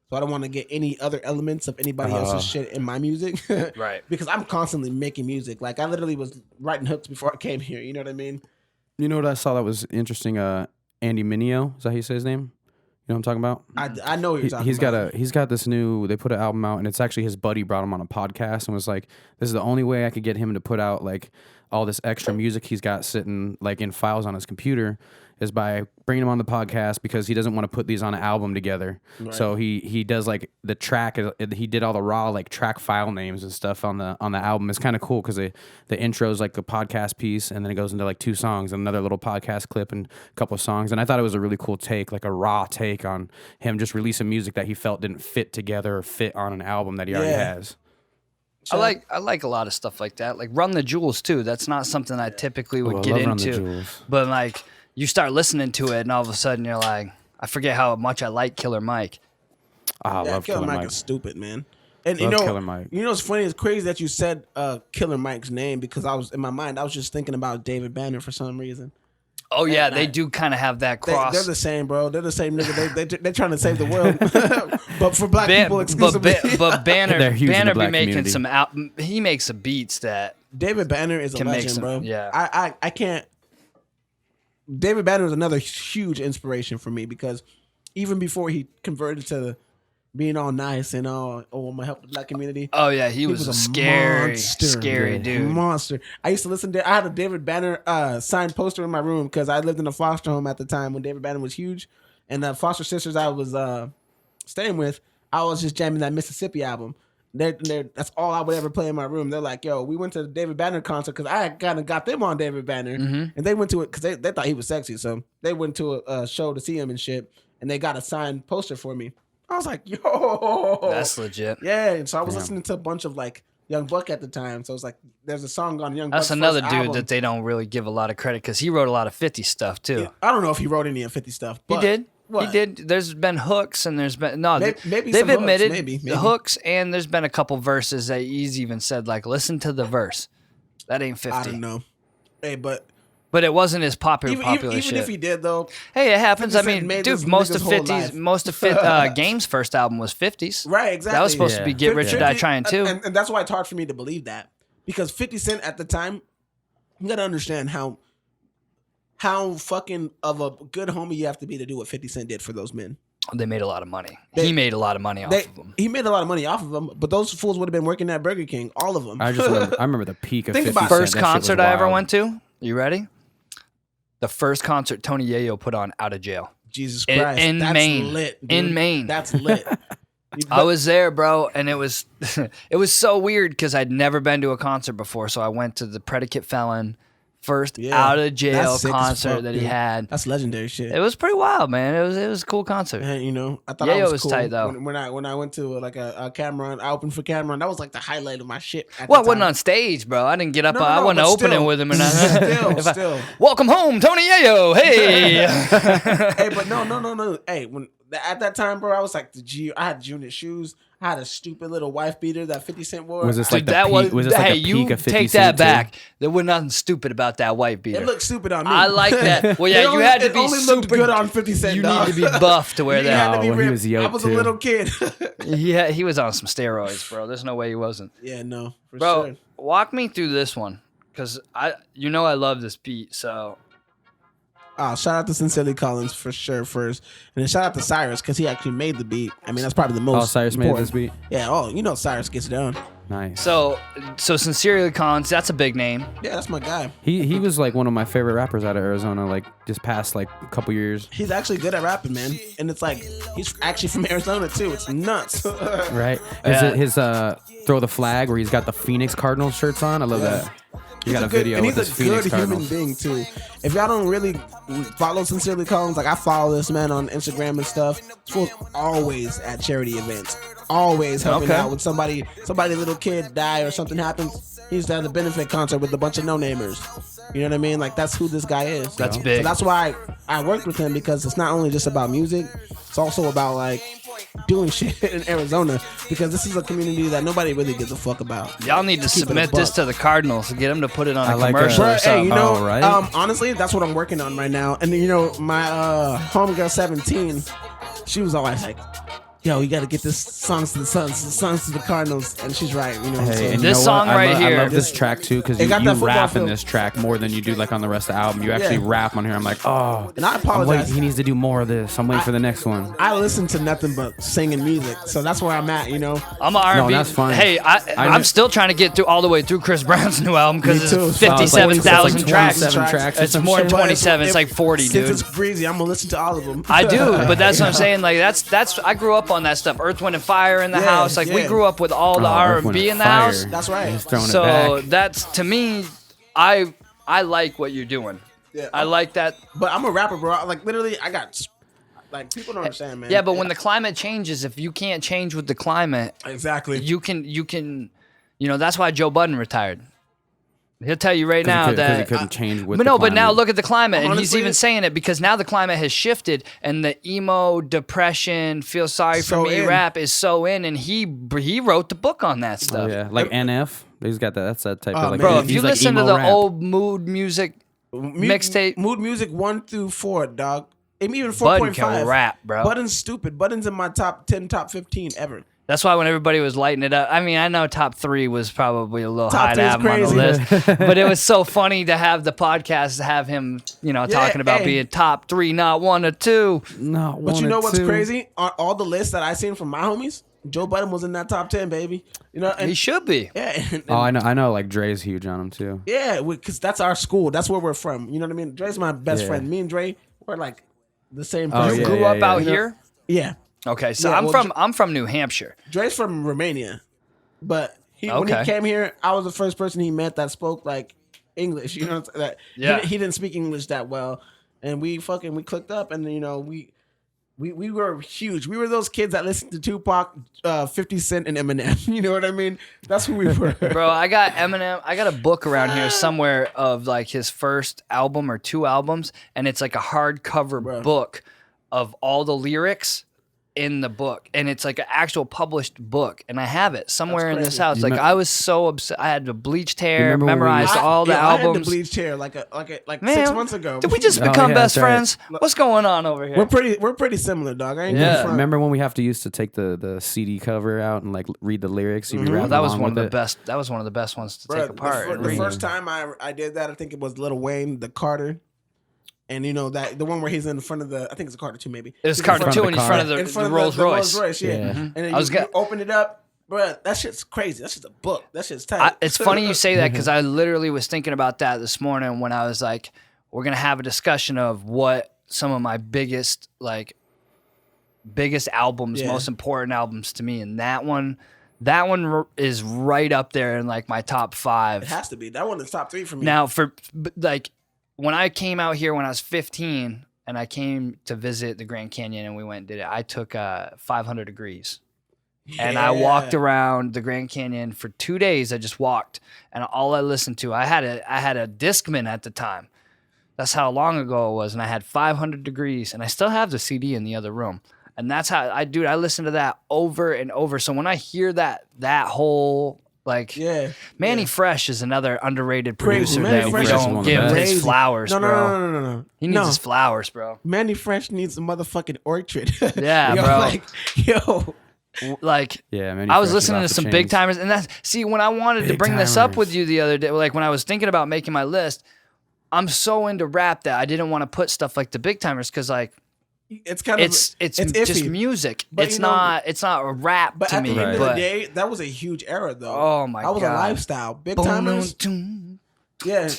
So I don't want to get any other elements of anybody else's shit in my music. Right. Because I'm constantly making music. Like I literally was writing hooks before I came here. You know what I mean? You know what I saw that was interesting? Andy Mineo, is that how you say his name? You know what I'm talking about? I know what you're talking He's about. he's got this new. They put an album out, and it's actually his buddy brought him on a podcast and was like, "This is the only way I could get him to put out like all this extra music he's got sitting like in files on his computer is by bringing him on the podcast because he doesn't want to put these on an album together. Right. So he does like the track. He did all the raw like track file names and stuff on the album. It's kind of cool because the intro is like the podcast piece, and then it goes into like 2 songs, and another little podcast clip, and a couple of songs. And I thought it was a really cool take, like a raw take on him just releasing music that he felt didn't fit together or fit on an album that he already Yeah. has. I like a lot of stuff like that. Like Run the Jewels too. That's not something I typically would Oh, I get love Run the into. Jewels. But like you start listening to it, and all of a sudden you're like, I forget how much I like Killer Mike. I love Killer Mike Mike. is stupid, man. And Love Killer Mike. You know what's funny? It's crazy that you said Killer Mike's name because I was in my mind. I was just thinking about David Banner for some reason. Oh yeah, And they do kind of have that They're cross. the same, bro. They're the same nigga. They're trying to save the world, but for black people But, exclusively. but Banner, They're huge in the Banner be black making community. he makes some beats that David Banner is a Can make legend, some- bro. yeah. I can't. David Banner is another huge inspiration for me because even before he converted to being all nice and I'm gonna help the black community. oh yeah, he was a scary dude. Monster. I used to listen to. I had a David Banner signed poster in my room because I lived in a foster home at the time when David Banner was huge, and the foster sisters I was staying with, I was just jamming that Mississippi album. That's all I would ever play in my room. They're like, "Yo, we went to the David Banner concert because I kind of got them on David Banner, and they went to it because they thought he was sexy. So they went to a show to see him and shit, and they got a signed poster for me. I was like, "Yo, That's legit. yeah." And so I was listening to a bunch of like Young Buck at the time. So it was like, there's a song on Young That's Buck's another first dude album. that they don't really give a lot of credit because he wrote a lot of 50 stuff too. I don't know if he wrote any of 50 stuff. He But did. What? He did. There's been hooks and there's been Maybe they've some hooks, admitted maybe. the hooks and there's been a couple verses that he's even said like listen to the verse. That ain't 50. I don't know. Hey, but But it wasn't his popular even shit. if he did though, Hey, it happens. 50 I Cent mean, made dude, this most nigga's of whole 50s, life. Game's first album was 50s. right? Exactly. That was supposed to be Get Rich or Die 50 Trying too. and that's why it's hard for me to believe that because 50 Cent at the time, you gotta understand how fucking of a good homie you have to be to do what 50 Cent did for those men. They made a lot of money. He made a lot of money off of them. He made a lot of money off of them, but those fools would have been working at Burger King, all of them. I remember the peak of Think 50 about it. Cent. First That shit was concert I ever wild. went to. You ready? The first concert Tony Yayo put on out of jail. Jesus In- Christ, in that's Maine. lit. Dude. In Maine. That's lit. I was there, bro, and it was it was so weird because I'd never been to a concert before. So I went to the Predicate Felon first Yeah, out of jail that's sick as concert fuck, that he dude. had. That's legendary shit. It was pretty wild, man. It was a cool concert. Man, you know, I thought Yayo I was was cool tight, though. When I went to like a Cameron, I opened for Cameron. That was like the highlight of my shit. At Well, I the wasn't time. on stage, bro. I didn't get up. No, I wasn't but opening still. with him or nothing. Still. Welcome home, Tony Yayo. Hey. Hey, but no. Hey, at that time, bro, I was like I had G-Unit shoes. had a stupid little wife beater that 50 Cent wore. Was this Dude, like the that peak? Was this like a peak of 50 take Cent that too? back. There was nothing stupid about that white beater. It looked stupid on me. I like that. Well, yeah, It you had to it be only super looked good on 50 Cent. You dog. need to be buff to wear You that. had to be Oh, well, he ripped. was I yoked, was too. a little kid. Yeah, he was on some steroids, bro. There's no way he wasn't. Yeah, no, for Bro, sure. walk me through this one, cause I love this beat. So Oh, shout out to Sincerely Collins for sure first, and then shout out to Cyrus because he actually made the beat. I mean, that's probably the most. Oh, Cyrus made important. this beat. Yeah. Oh, you know Cyrus gets down. Nice. so Sincerely Collins, that's a big name. Yeah, that's my guy. He was like one of my favorite rappers out of Arizona. Like just past like a couple years. He's actually good at rapping, man. And it's like he's actually from Arizona too. It's nuts. Right? Yeah. Is it his Throw the Flag where he's got the Phoenix Cardinals shirts on? I love that. He got a video and with he's his a Phoenix good Cardinals. human being too. If y'all don't really follow Sincerely Collins, like I follow this man on Instagram and stuff. This fool's always at charity events, always helping Okay. out with somebody little kid die or something happens. He used to have the benefit concert with a bunch of no-namers. You know what I mean? Like that's who this guy is. That's So big. that's why I worked with him because it's not only just about music, it's also about like doing shit in Arizona because this is a community that nobody really gives a fuck about. Y'all need to Keep it a submit this buck. to the Cardinals and get them to put it on I a like commercial that. or something. Hey, you know, Oh, right. honestly, that's what I'm working on right now. And you know, my homegirl 17, she was always like, "Yo, you got to get this songs to the Suns, songs to the Cardinals," and she's right. You know, what I'm Hey, saying? and This you know what? song right I here- love this track too because It you, got that football rap in feel. this track more than you do like on the rest of the album. You actually Yeah. rap on here. I'm like, oh, And I I'm apologize. waiting. He needs to do more of this. I'm waiting for the next one. I listen to nothing but singing music, so that's where I'm at. You know, I'm an R&B. that's fine. Hey, I'm still trying to get through all the way through Chris Brown's new album because Me too. it's Oh, it's like 57,000 27 tracks. 27 tracks or It's some more than shit. 27. It's like 40, Since dude. it's breezy, I'm gonna listen to all of them. I do, but that's what I'm saying. Like that's I grew up on that stuff. Earth, Wind, and Fire in the Yeah, house. Like we yeah. grew up with all the Oh, Earth, Wind, R&B and in the Fire. house. That's right. He's throwing So it back. that's to me, I like what you're doing. Yeah. I like that. But I'm a rapper, bro. Like literally, I got like people don't understand, man. Yeah, but when the climate changes, if you can't change with the climate, exactly, you can. You know that's why Joe Budden retired. He'll tell you right now Because that he couldn't change with But the no, but now climate. look at the climate, and he's Honestly, even saying it because now the climate has shifted, and the emo, depression, feel sorry for So me in. rap is so in, and he wrote the book on that Oh, stuff. yeah, like NF. He's got that. That's that type Oh, of like. Bro, man. if you he's like listen to emo the rap. old mood music, mixtape- Mood Music 1 through 4, dog. And even Budden 4.5. can rap, bro. Budden's stupid. Budden's in my top 10, top 15 ever. That's why when everybody was lighting it up, I mean, I know top 3 was probably a little Top high to 3 is have him on the crazy. list, but it was so funny to have the podcast have him, talking about hey. being top 3, not 1 or 2. No, But you know what's two. crazy? On all the lists that I seen from my homies, Joe Budden was in that top 10, baby. You know, and He should be. yeah, and, Oh, I know. Like Dre's huge on him too. yeah, because that's our school. That's where we're from. You know what I mean? Dre's my best Yeah. friend. Me and Dre, we're like the same Oh, person. You yeah, grew yeah, up yeah. out You know- here. Yeah. Okay, so Yeah, well, I'm from New Hampshire. Dre's from Romania, but when Okay. he came here, I was the first person he met that spoke like English. You know, that Yeah. he didn't speak English that well, and we clicked up, and we were huge. We were those kids that listened to Tupac, 50 Cent, and Eminem. You know what I mean? That's who we were. Bro, I got Eminem. I got a book around here somewhere of like his first album or 2 albums, and it's like a hardcover Bro. book of all the lyrics in the book, and it's like an actual published book, and I have it somewhere in this crazy. house. You Like me- I was so upset. I had the bleached hair, remember when we memorized used- all the I had the albums. bleached hair like Man, 6 months ago. Did we just Oh, become yeah, best that's right. friends? What's going on over here? We're pretty similar, dog. I ain't Yeah. gonna front. Remember when we have to used to take the CD cover out and like read the lyrics? You'd be Mm-hmm. rapping that was along one of with the it? best. That was one of the best ones to Bruh, take apart. and The read. first time I did that, I think it was Lil Wayne, the Carter. And that the one where he's in front of the, I think it's a Carter 2 maybe. It was He's in Carter front 2 of and the in front car. of in the front of Rolls the Royce. Rolls Royce, yeah. Yeah. And then I was you go- open it up, bro. That shit's crazy. That shit's a book. That shit's tight. It's funny you say that because I literally was thinking about that this morning when I was like, we're gonna have a discussion of what some of my biggest albums, Yeah. most important albums to me, and that one is right up there in like my top 5. It has to be. That one is top 3 for me. Now, like when I came out here when I was 15 and I came to visit the Grand Canyon and we went and did it, I took 500 degrees. And I walked around the Grand Canyon for 2 days. I just walked, and all I listened to, I had a Discman at the time. That's how long ago it was, and I had 500 degrees, and I still have the CD in the other room. And that's how I listen to that over and over. So when I hear that whole like Manny Fresh is another underrated producer that we don't give his flowers, bro. No. He needs his flowers, bro. Manny Fresh needs a motherfucking orchard. Yeah, bro. Like, Manny I was Fresh listening to is some off the big timers, and when I wanted to bring this up with you the other day, like when I was thinking about making my list, I'm so into rap that I didn't want to put stuff like the big timers because like it's kind of it's iffy. just music. But it's not a rap but to at me. the end of the day, that was a huge era though. Oh my god, that was a lifestyle. Big timers. Yeah.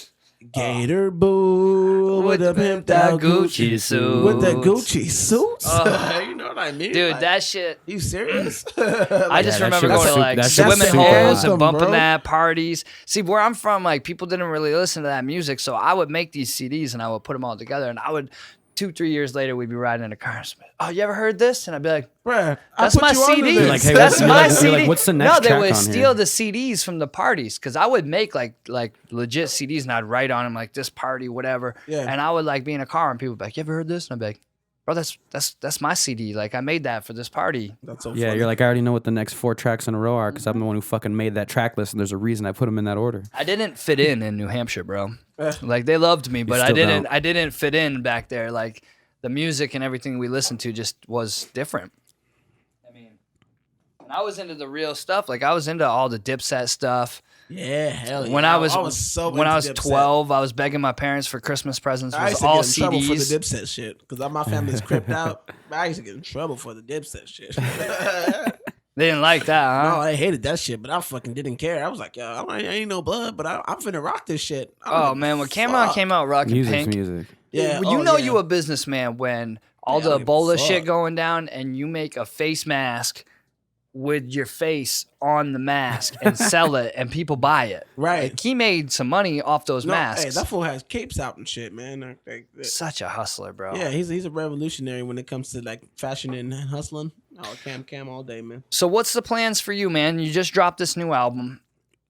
Gator boo with the pimped out Gucci suit. With the Gucci suits. You know what I mean? Dude, like, that shit. You serious? I just remember going to like swimming holes and bumping that parties. See, where I'm from, like people didn't really listen to that music. So I would make these CDs and I would put them all together. And I would, 2-3 years later, we'd be riding in a car. And oh, you ever heard this? And I'd be like, bruh, that's my CD. Like, hey, that's my CD. Like, what's the next no, they track would on steal here? the CDs from the parties because I would make like legit CDs and I'd write on them like this party, whatever. Yeah. And I would like be in a car and people would be like, you ever heard this? And I'd be like, bro, that's my CD. Like I made that for this party. That's so Yeah, funny. you're like, I already know what the next 4 tracks in a row are because I'm the one who fucking made that track list, and there's a reason I put them in that order. I didn't fit in New Hampshire, bro. Like they loved me, but I didn't fit in back there. Like the music and everything we listened to just was different. I mean, and I was into the real stuff. Like I was into all the Dipset stuff. Yeah, hell yeah. When I was so when I was into Dipset. 12, I was begging my parents for Christmas presents. It I was used to all get in trouble for the CDs. Dipset shit because my family's cripped out. I used to get in trouble for the Dipset shit. They didn't like that, huh? No, I hated that shit, but I fucking didn't care. I was like, yo, I ain't no blood, but I'm finna rock this shit. Oh man, when Cameron came out rocking Music's pink, music. Yeah, you a businessman when all the Ebola shit going down and you make a face mask with your face on the mask and sell it and people buy it. Right. Like, he made some money off those masks. Hey, that fool has capes out and shit, man. Such a hustler, bro. Yeah, he's a revolutionary when it comes to like fashion and hustling. Oh, Cam all day, man. So what's the plans for you, man? You just dropped this new album.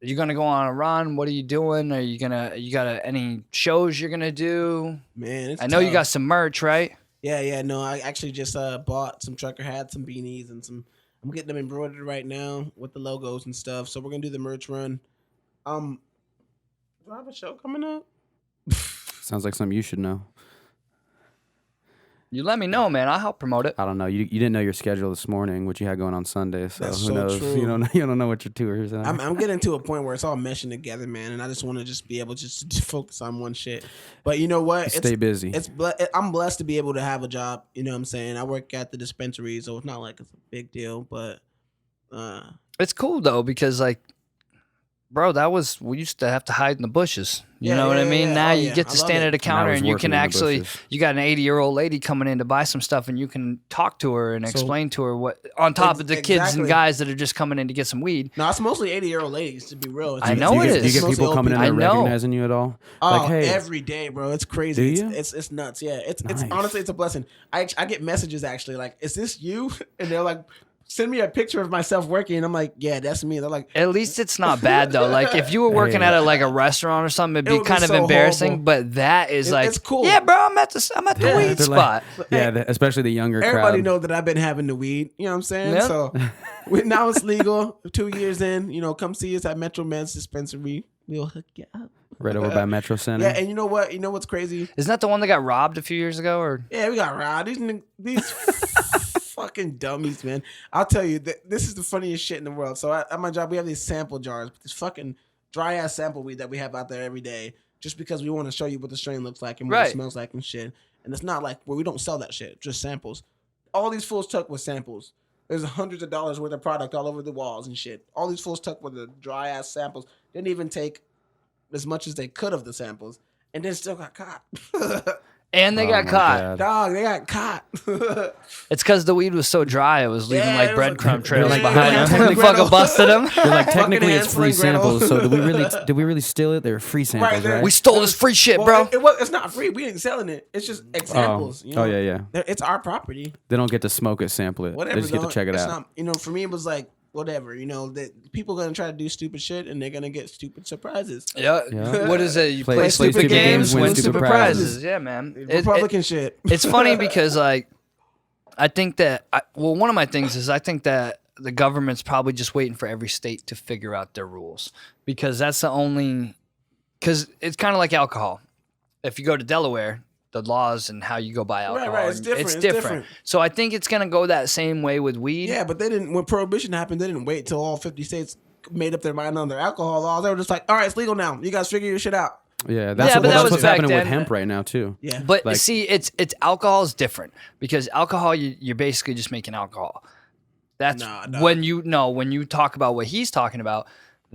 Are you gonna go on a run? What are you doing? Are you got any shows you're gonna do? Man, it's I know you tough. got some merch, right? Yeah. No, I actually just bought some trucker hats, some beanies, and some. I'm getting them embroidered right now with the logos and stuff. So we're gonna do the merch run. Do I have a show coming up? Sounds like something you should know. You let me know, man. I'll help promote it. I don't know. You didn't know your schedule this morning, what you had going on Sunday. So That's who so knows? true. You don't know what your tours are. I'm getting to a point where it's all meshing together, man, and I just want to just be able to focus on one shit. But you know what? Stay busy. I'm blessed to be able to have a job. You know what I'm saying? I work at the dispensary, so it's not like it's a big deal. But It's cool though because like, bro, we used to have to hide in the bushes. You know what I mean? Now you get to stand at a counter and you can actually, you got an 80-year-old lady coming in to buy some stuff and you can talk to her and explain to her what, on top of the kids and guys that are just coming in to get some weed. No, it's mostly 80-year-old ladies, to be real. I know it is. Do you get people coming in there I know. recognizing you at all? Oh, Like, hey, every day, bro. It's crazy. Do you? It's nuts. Yeah, it's Nice. honestly, it's a blessing. I get messages actually like, "Is this you?" And they're like, send me a picture of myself working. And I'm like, yeah, that's me. They're like, At least it's not bad though. Like if you were working at a restaurant or something, it'd be would be kind of so embarrassing. horrible. But that is like, it's cool. Yeah, bro, I'm at the weed they're like- spot. especially the younger everybody crowd. know that I've been having the weed. You know what I'm saying? Yep. So now it's legal. 2 years in, come see us at Metro Men's Dispensary. We'll hook you up. Right over by Metro Center. Yeah, and you know what? You know what's crazy? Isn't that the one that got robbed a few years ago? Or Yeah, we got robbed. These fucking dummies, man. I'll tell you, this is the funniest shit in the world. So at my job, we have these sample jars, this fucking dry ass sample weed that we have out there every day, just because we want to show you what the strain looks like and what it smells like and shit. And it's not like we don't sell that shit, just samples. All these fools took with samples. There's hundreds of dollars worth of product all over the walls and shit. All these fools took with the dry ass samples. Didn't even take as much as they could of the samples, and then still got caught. and they got caught. God. Dog, they got caught. It's because the weed was so dry, it was leaving Yeah, it was breadcrumb like- trails Yeah, behind yeah, them. yeah. We fucking busted them. They're like, technically it's Hansel free and Gretel. samples. So did we really steal it? They were free samples, Right, right? We stole this free shit, bro. It's not free. We ain't selling it. It's just examples. Oh, yeah. It's our property. They don't get to smoke it, sample it. Whatever. They just get to though. check it It's out. Not, for me, it was like whatever. That people gonna try to do stupid shit and they're gonna get stupid surprises. Yeah. Yeah. What is it? You Play play stupid stupid games, games, win win stupid stupid prizes. prizes. Yeah, man. Republican shit. It's funny because like I think that one of my things is I think that the government's probably just waiting for every state to figure out their rules because that's the only. Because it's kind of like alcohol. If you go to Delaware, the laws and how you go buy alcohol, Right, it's different. It's different. So I think it's gonna go that same way with weed. Yeah, but they didn't. When Prohibition happened, they didn't wait till all 50 states made up their mind on their alcohol laws. They were just like, all right, it's legal now. You guys figure your shit out. Yeah, but that was what's back happening then. with hemp right now too. Yeah, But Like- see, it's alcohol is different because alcohol you're basically just making alcohol. That's Nah. when you talk about what he's talking about.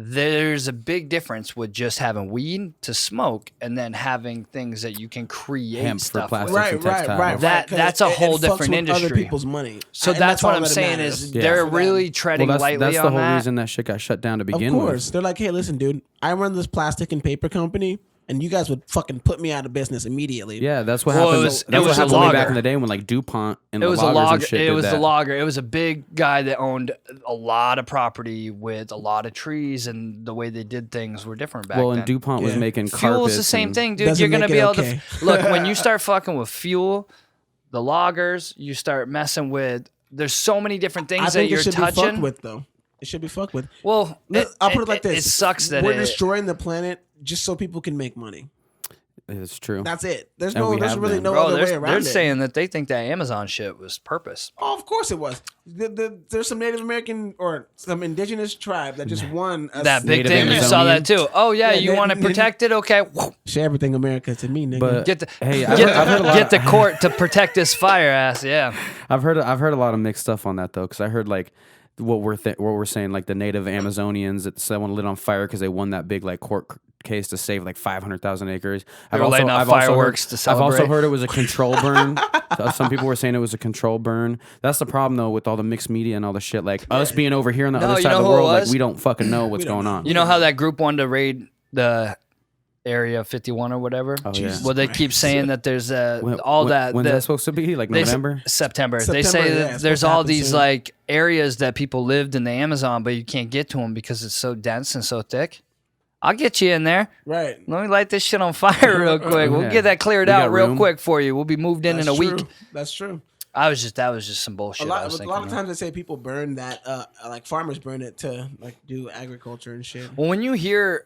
There's a big difference with just having weed to smoke and then having things that you can create Hemp for stuff plastic. with. right. That- 'cause that's a whole fucks different with Other industry. people's money. So And that's what all I'm that saying matters. is Yeah. they're For them. really treading Well, lightly that's the on whole that. reason that shit got shut down to Of begin course, with. they're like, hey, listen, dude, I run this plastic and paper company, and you guys would fucking put me out of business immediately. Yeah, that's what Well, happened. it was That's a what happened way back logger. in the day when like DuPont and It the was a loggers logger. and shit It did was that. the logger. It was a big guy that owned a lot of property with a lot of trees, and the way they did things were different back Well, then. and DuPont was Yeah. making Fuel carpets. is the same and- thing, dude. Doesn't You're gonna make be it able okay. to look when you start fucking with fuel, the loggers. You start messing with. There's so many different things I that think you're it should be fucked touching. with, though. It should be fucked with. Well, I'll put it like this: It sucks that we're it, destroying the planet just so people can make money. It's true. That's it. There's And we there's have really been. no bro. other way They're around it. saying that they think that Amazon shit was purpose. Oh, of course it was. There's some Native American or some indigenous tribe that just won That big Native thing, you saw that too. Oh yeah, Yeah, you want to protect it? Okay, Share everything America to me, nigga. But get the hey, I've heard a lot. get the court to protect this fire ass. Yeah. I've heard a lot of mixed stuff on that though, because I heard like what we're saying, like the native Amazonians that someone lit on fire because they won that big like court case to save like 500,000 acres. They were lighting off fireworks to I've also celebrate. heard it was a control burn. Some people were saying it was a control burn. That's the problem though with all the mixed media and all the shit. Like us being over here on the No, other you side of know the who it world, like was? we don't fucking know what's going on. You know how that group wanted to raid the Area 51 or whatever? Oh, yeah. Well, they keep saying that there's When's that supposed to be? Like they s- November? September. They September, say yeah, that it's there's supposed to all happen these soon. like areas that people lived in the Amazon, but you can't get to them because it's so dense and so thick. I'll get you in there. right. Let me light this shit on fire real quick. We'll Yeah. get that cleared We out got real room. quick for you. We'll be moved in a week. True. That's true. That was just some bullshit. A I lot, was a thinking lot of of. times they say people burn that, like farmers burn it to like do agriculture and shit. Well, when you hear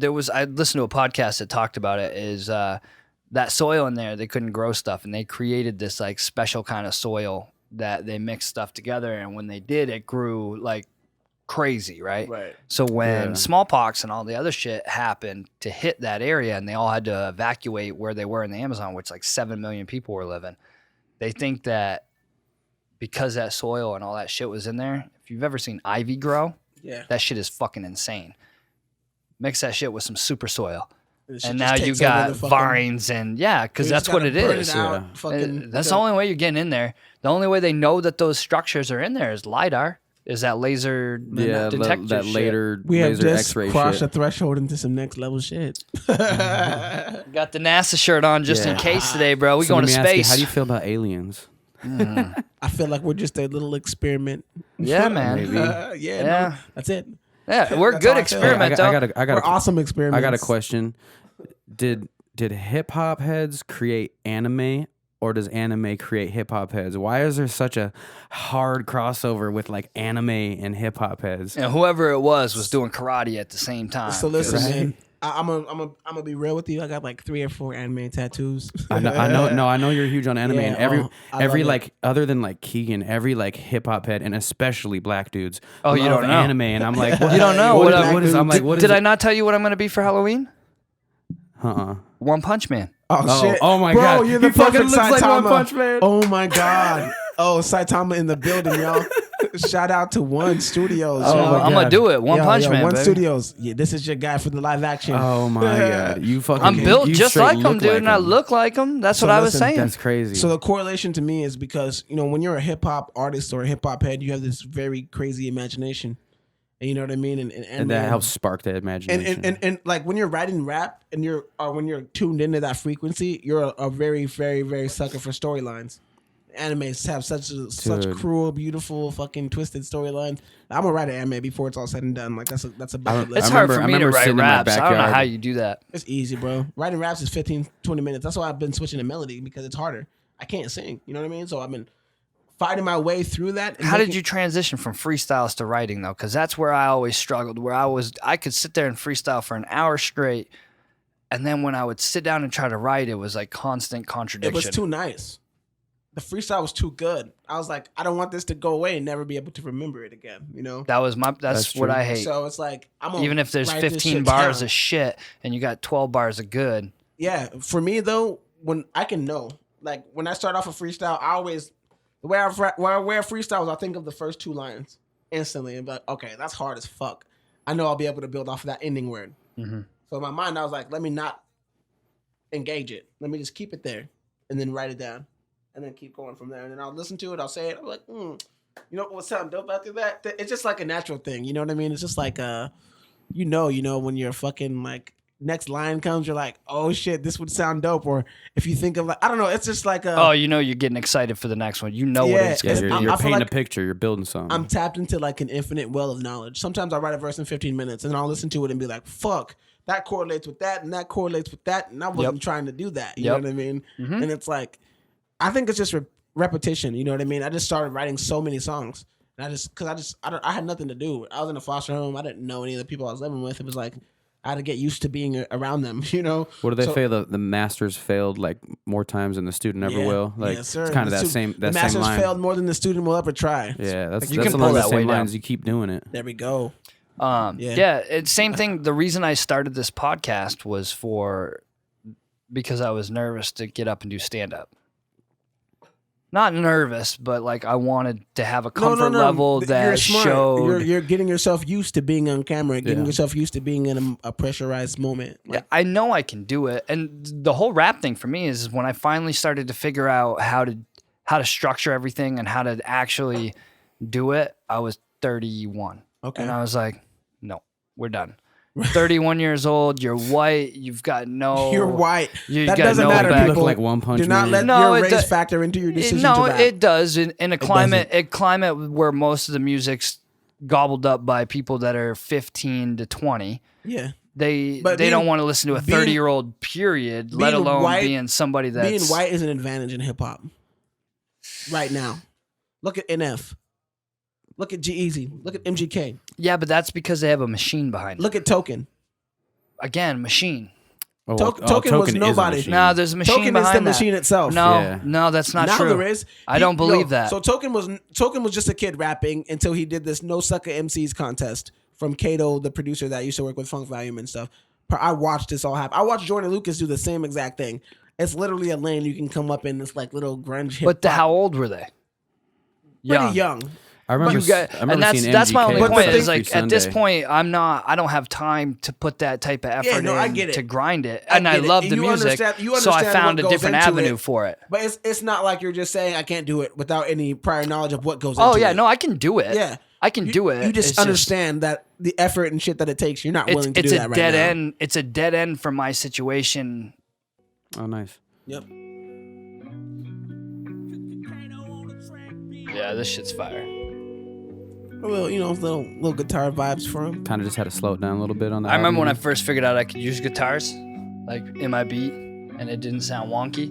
I listened to a podcast that talked about it, is that soil in there, they couldn't grow stuff, and they created this like special kind of soil that they mixed stuff together, and when they did, it grew like crazy, right? Right. So when Yeah. smallpox and all the other shit happened to hit that area, and they all had to evacuate where they were in the Amazon, which like 7 million people were living, they think that because that soil and all that shit was in there, if you've ever seen ivy grow, Yeah. that shit is fucking insane. Mix that shit with some super soil, This shit and just now you takes over got the fucking- vines, and yeah, because you just that's what gotta it burn is. out, Yeah. fucking- That's the only way you're getting in there. The only way they know that those structures are in there is LiDAR, is that laser Yeah, detector that shit. later We have laser just X-ray crossed shit. a threshold into some next level shit. Got the NASA shirt on just in Yeah. case today, bro. We So going let to me ask you, space. how do you feel about aliens? I feel like we're just a little experiment. Yeah, man. Maybe. Yeah, Yeah. no, that's it. Yeah, we're That's good how I feel. experiment, though. I got We're a, awesome experiments. I got a question. Did hip hop heads create anime, or does anime create hip hop heads? Why is there such a hard crossover with like anime and hip hop heads? And whoever it was doing karate at the same time. So listen, 'cause- man. I'm gonna be real with you. I got like 3 or 4 anime tattoos. I know you're huge on anime, Yeah, and every I every love it. like other than like Keegan, every like hip hop head, and especially black dudes. Oh, you love don't know. anime, and I'm like, You don't know. What, What what is? I'm like, what is? Did I not tell you what I'm going to be for Halloween? Uh-uh. One Punch Man. Oh, shit! oh my Bro, God. you're the He fucking perfect looks like Saitama. One Punch Man. Oh my God! Oh, Saitama in the building, y'all. Shout out to One Studios. Oh, y'all. my I'm going to God. do it. One Punch Man, One baby. Studios. Yeah, this is your guy for the live action. Oh my God, you fucking. I'm built you just straight like him, look dude, like and I him. look like him. That's So what I was listen, saying. That's crazy. So the correlation to me is because, you know, when you're a hip hop artist or a hip hop head, you have this very crazy imagination. And you know what I mean? and that helps spark that imagination. And like when you're writing rap and when you're tuned into that frequency, you're a very, very, very sucker for storylines. Animes have such Dude. cruel, beautiful, fucking twisted storylines. I'm gonna write an anime before it's all said and done. Like that's a bucket list. It's I hard remember- for I me to remember write sitting in my raps. I don't know backyard. how you do that. It's easy, bro. Writing raps is 15, 20 minutes. That's why I've been switching to melody because it's harder. I can't sing. You know what I mean? So I've been fighting my way through that. And How did you transition from freestyles to writing though? Because that's where I always struggled. Where I could sit there and freestyle for an hour straight, and then when I would sit down and try to write, it was like constant contradiction. It was too nice. The freestyle was too good. I was like, I don't want this to go away and never be able to remember it again. You know. That's what I hate. So it's like I'm gonna Even if there's write this 15 shit bars down. of shit and you got 12 bars of good. Yeah, for me though, when I can know, like when I start off a freestyle, I always the way I freestyle is I think of the first 2 lines instantly and be like, okay, that's hard as fuck. I know I'll be able to build off of that ending word. Mm-hmm. So in my mind, I was like, let me not engage it. Let me just keep it there and then write it down and then keep going from there. And then I'll listen to it. I'll say it. I'm like, you know what sound dope after that? It's just like a natural thing. You know what I mean? It's just like, you know, when you're fucking like, next line comes, you're like, oh shit, this would sound dope. Or if you think of like, I don't know, it's just like you know, you're getting excited for the next one. You know what it's Yeah, going to be. you're I feel painting like a picture. You're building something. I'm tapped into like an infinite well of knowledge. Sometimes I write a verse in 15 minutes and I'll listen to it and be like, fuck, that correlates with that and that correlates with that. And I wasn't trying to do that. You know what I mean? Mm-hmm. And it's like, I think it's just repetition. You know what I mean? I just started writing so many songs. And I had nothing to do. I was in a foster home. I didn't know any of the people I was living with. It was like, I had to get used to being around them, you know? What do they say? The masters failed like more times than the student ever will. Like yes, sir. it's kind of The that same the same masters line. failed more than the student will ever try. Yeah, that's You that's can along pull the that same way lines. down. You keep doing it. There we go. Same thing. The reason I started this podcast was because I was nervous to get up and do stand up. Not nervous, but like I wanted to have a comfort level that you're smart. showed. You're getting yourself used to being on camera, getting yourself used to being in a pressurized moment. Like, I know I can do it, and the whole rap thing for me is when I finally started to figure out how to structure everything and how to actually do it. I was 31, and I was like, no, we're done. 31 years old, you're white, you've got no... You're white. You That got doesn't no matter, back. You people. look like One Punch Do not Man. let your it race do- factor into your decision No, to rap. it does. In a climate doesn't. where most of the music's gobbled up by people that are 15 to 20, Yeah. they But don't being- want to listen to a being- 30-year-old period, let being alone white- being somebody that's... Being white is an advantage in hip hop. Right now. Look at NF. Look at G-Eazy. Look at MGK. Yeah, but that's because they have a machine behind it. Look at Token. Again, machine. Token was is a nobody. machine. No, there's a machine Token is behind the that. machine itself. No, Yeah. that's not now true. there is. I don't believe that. So Token was just a kid rapping until he did this No Sucker MCs contest from Kato, the producer that used to work with Funk Volume and stuff. I watched this all happen. I watched Jordan Lucas do the same exact thing. It's literally a lane you can come up in this like little grunge hip But how old were they? pretty young. I remember. And seeing that's my MGK only on point. Every Is like at this Sunday. point, I don't have time to put that type of effort no, I in get it. to grind it. I And I get it. love the You music, you so I understand found what a goes different into avenue it. for it. But it's not like you're just saying I can't do it without any prior knowledge of what goes into Oh it. yeah, no, I can do it. Yeah. I can do it. You just It's understand that the effort and shit that it takes, you're not willing to do it's that a right dead now. end. It's a dead end for my situation. Oh, nice. Yep. Yeah, this shit's fire. A little, little guitar vibes for him. Kind of just had to slow it down a little bit on that. I remember when I first figured out I could use guitars, like in my beat, and it didn't sound wonky.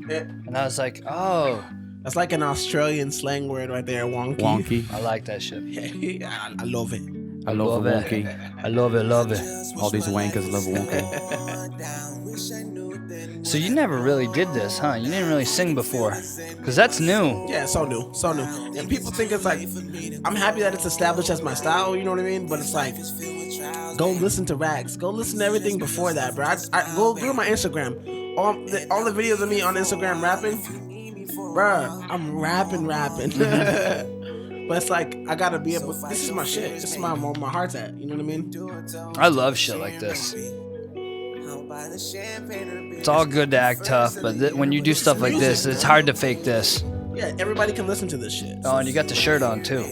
Yeah. And I was like, oh, That's like an Australian slang word right there, wonky. Wonky. I like that shit. Yeah, I love it. I love a Love it. wonky. I love it, love it. All these wankers love wonky. So you never really did this, huh? You didn't really sing before, because that's new. Yeah, so new. And people think it's like, I'm happy that it's established as my style, you know what I mean? But it's like, go listen to Rags. Go listen to everything before that, bro. I go to my Instagram. All the videos of me on Instagram rapping, bro, I'm rapping. But it's like, I gotta be able, this is my shit. This is my heart's at, you know what I mean? I love shit like this. It's all good to act tough, but when you do stuff like this, it's hard to fake this. Yeah, everybody can listen to this shit. Oh, and you got the shirt on too.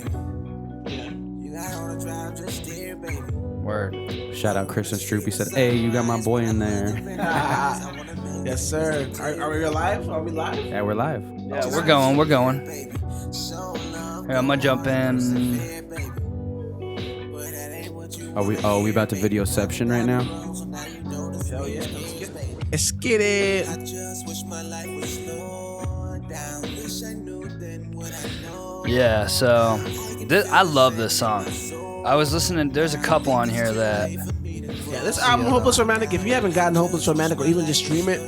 Word. Shout out Christian Stroop. He said, "Hey, you got my boy in there." Yes, sir. Are we live? Are we live? Yeah, we're live. Yeah, we're going. Here, I'm gonna jump in. Are we about to videoception right now? Hell yeah. Let's get it. Yeah, so I love this song. I was listening. There's a couple on here that. Yeah, this album, Hopeless Romantic, if you haven't gotten Hopeless Romantic or even just stream it,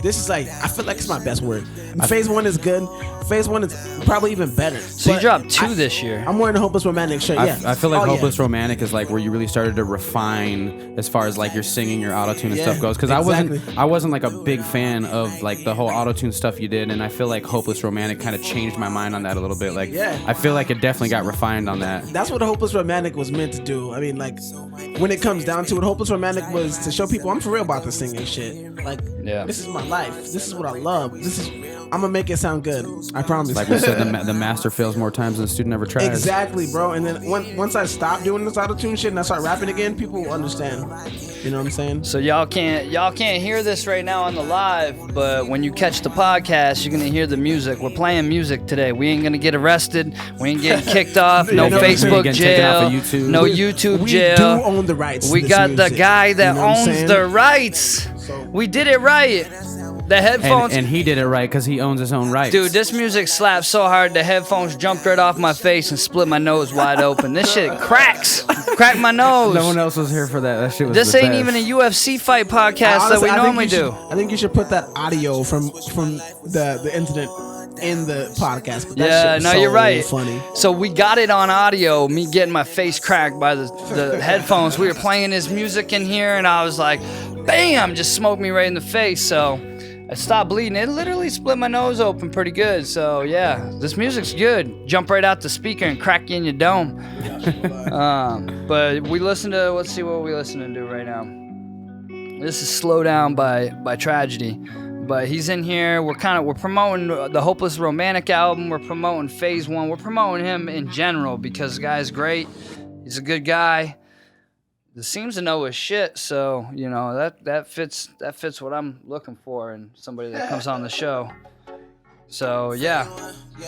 this is like, I feel like it's my best work. Phase 1 is good. Phase 1 is probably even better. So you dropped 2 this year. I'm wearing a Hopeless Romantic shirt, yeah. I feel like Hopeless Romantic is like where you really started to refine as far as like your singing, your autotune and stuff goes. Because I wasn't like a big fan of like the whole autotune stuff you did, and I feel like Hopeless Romantic kind of changed my mind on that a little bit. Like, I feel like it definitely got refined on that. That's what Hopeless Romantic was meant to do. I mean, like, when it comes down to it, Hopeless Romantic was to show people I'm for real about the singing shit. Like, this is my life. This is what I love. I'm gonna make it sound good. I promise. Like we said, the master fails more times than the student ever tries. Exactly, bro. And then once I stop doing this autotune shit and I start rapping again, people will understand. You know what I'm saying? So y'all can't hear this right now on the live, but when you catch the podcast, you're gonna hear the music. We're playing music today. We ain't gonna get arrested. We ain't getting kicked off. No Facebook jail. YouTube. No YouTube jail. We do own the rights. We got the guy that owns the rights. We did it right. The headphones. And he did it right because he owns his own rights. Dude, this music slaps so hard the headphones jumped right off my face and split my nose wide open. This shit cracks. Cracked my nose. No one else was here for that. That shit was This ain't even a UFC fight podcast honestly, that we normally do. I think you should put that audio from the incident in the podcast. Yeah, no, you're right. Funny. So we got it on audio, me getting my face cracked by the headphones. We were playing his music in here, and I was like, bam, just smoked me right in the face. So I stopped bleeding. It literally split my nose open pretty good. So yeah, this music's good. Jump right out the speaker and crack you in your dome. But we listen to, let's see what we listening to right now. This is Slow Down by Tragedy. But he's in here. We're promoting the Hopeless Romantic album. We're promoting Phase 1. We're promoting him in general because the guy's great. He's a good guy. He seems to know his shit, so you know that fits what I'm looking for in somebody that comes on the show. So yeah,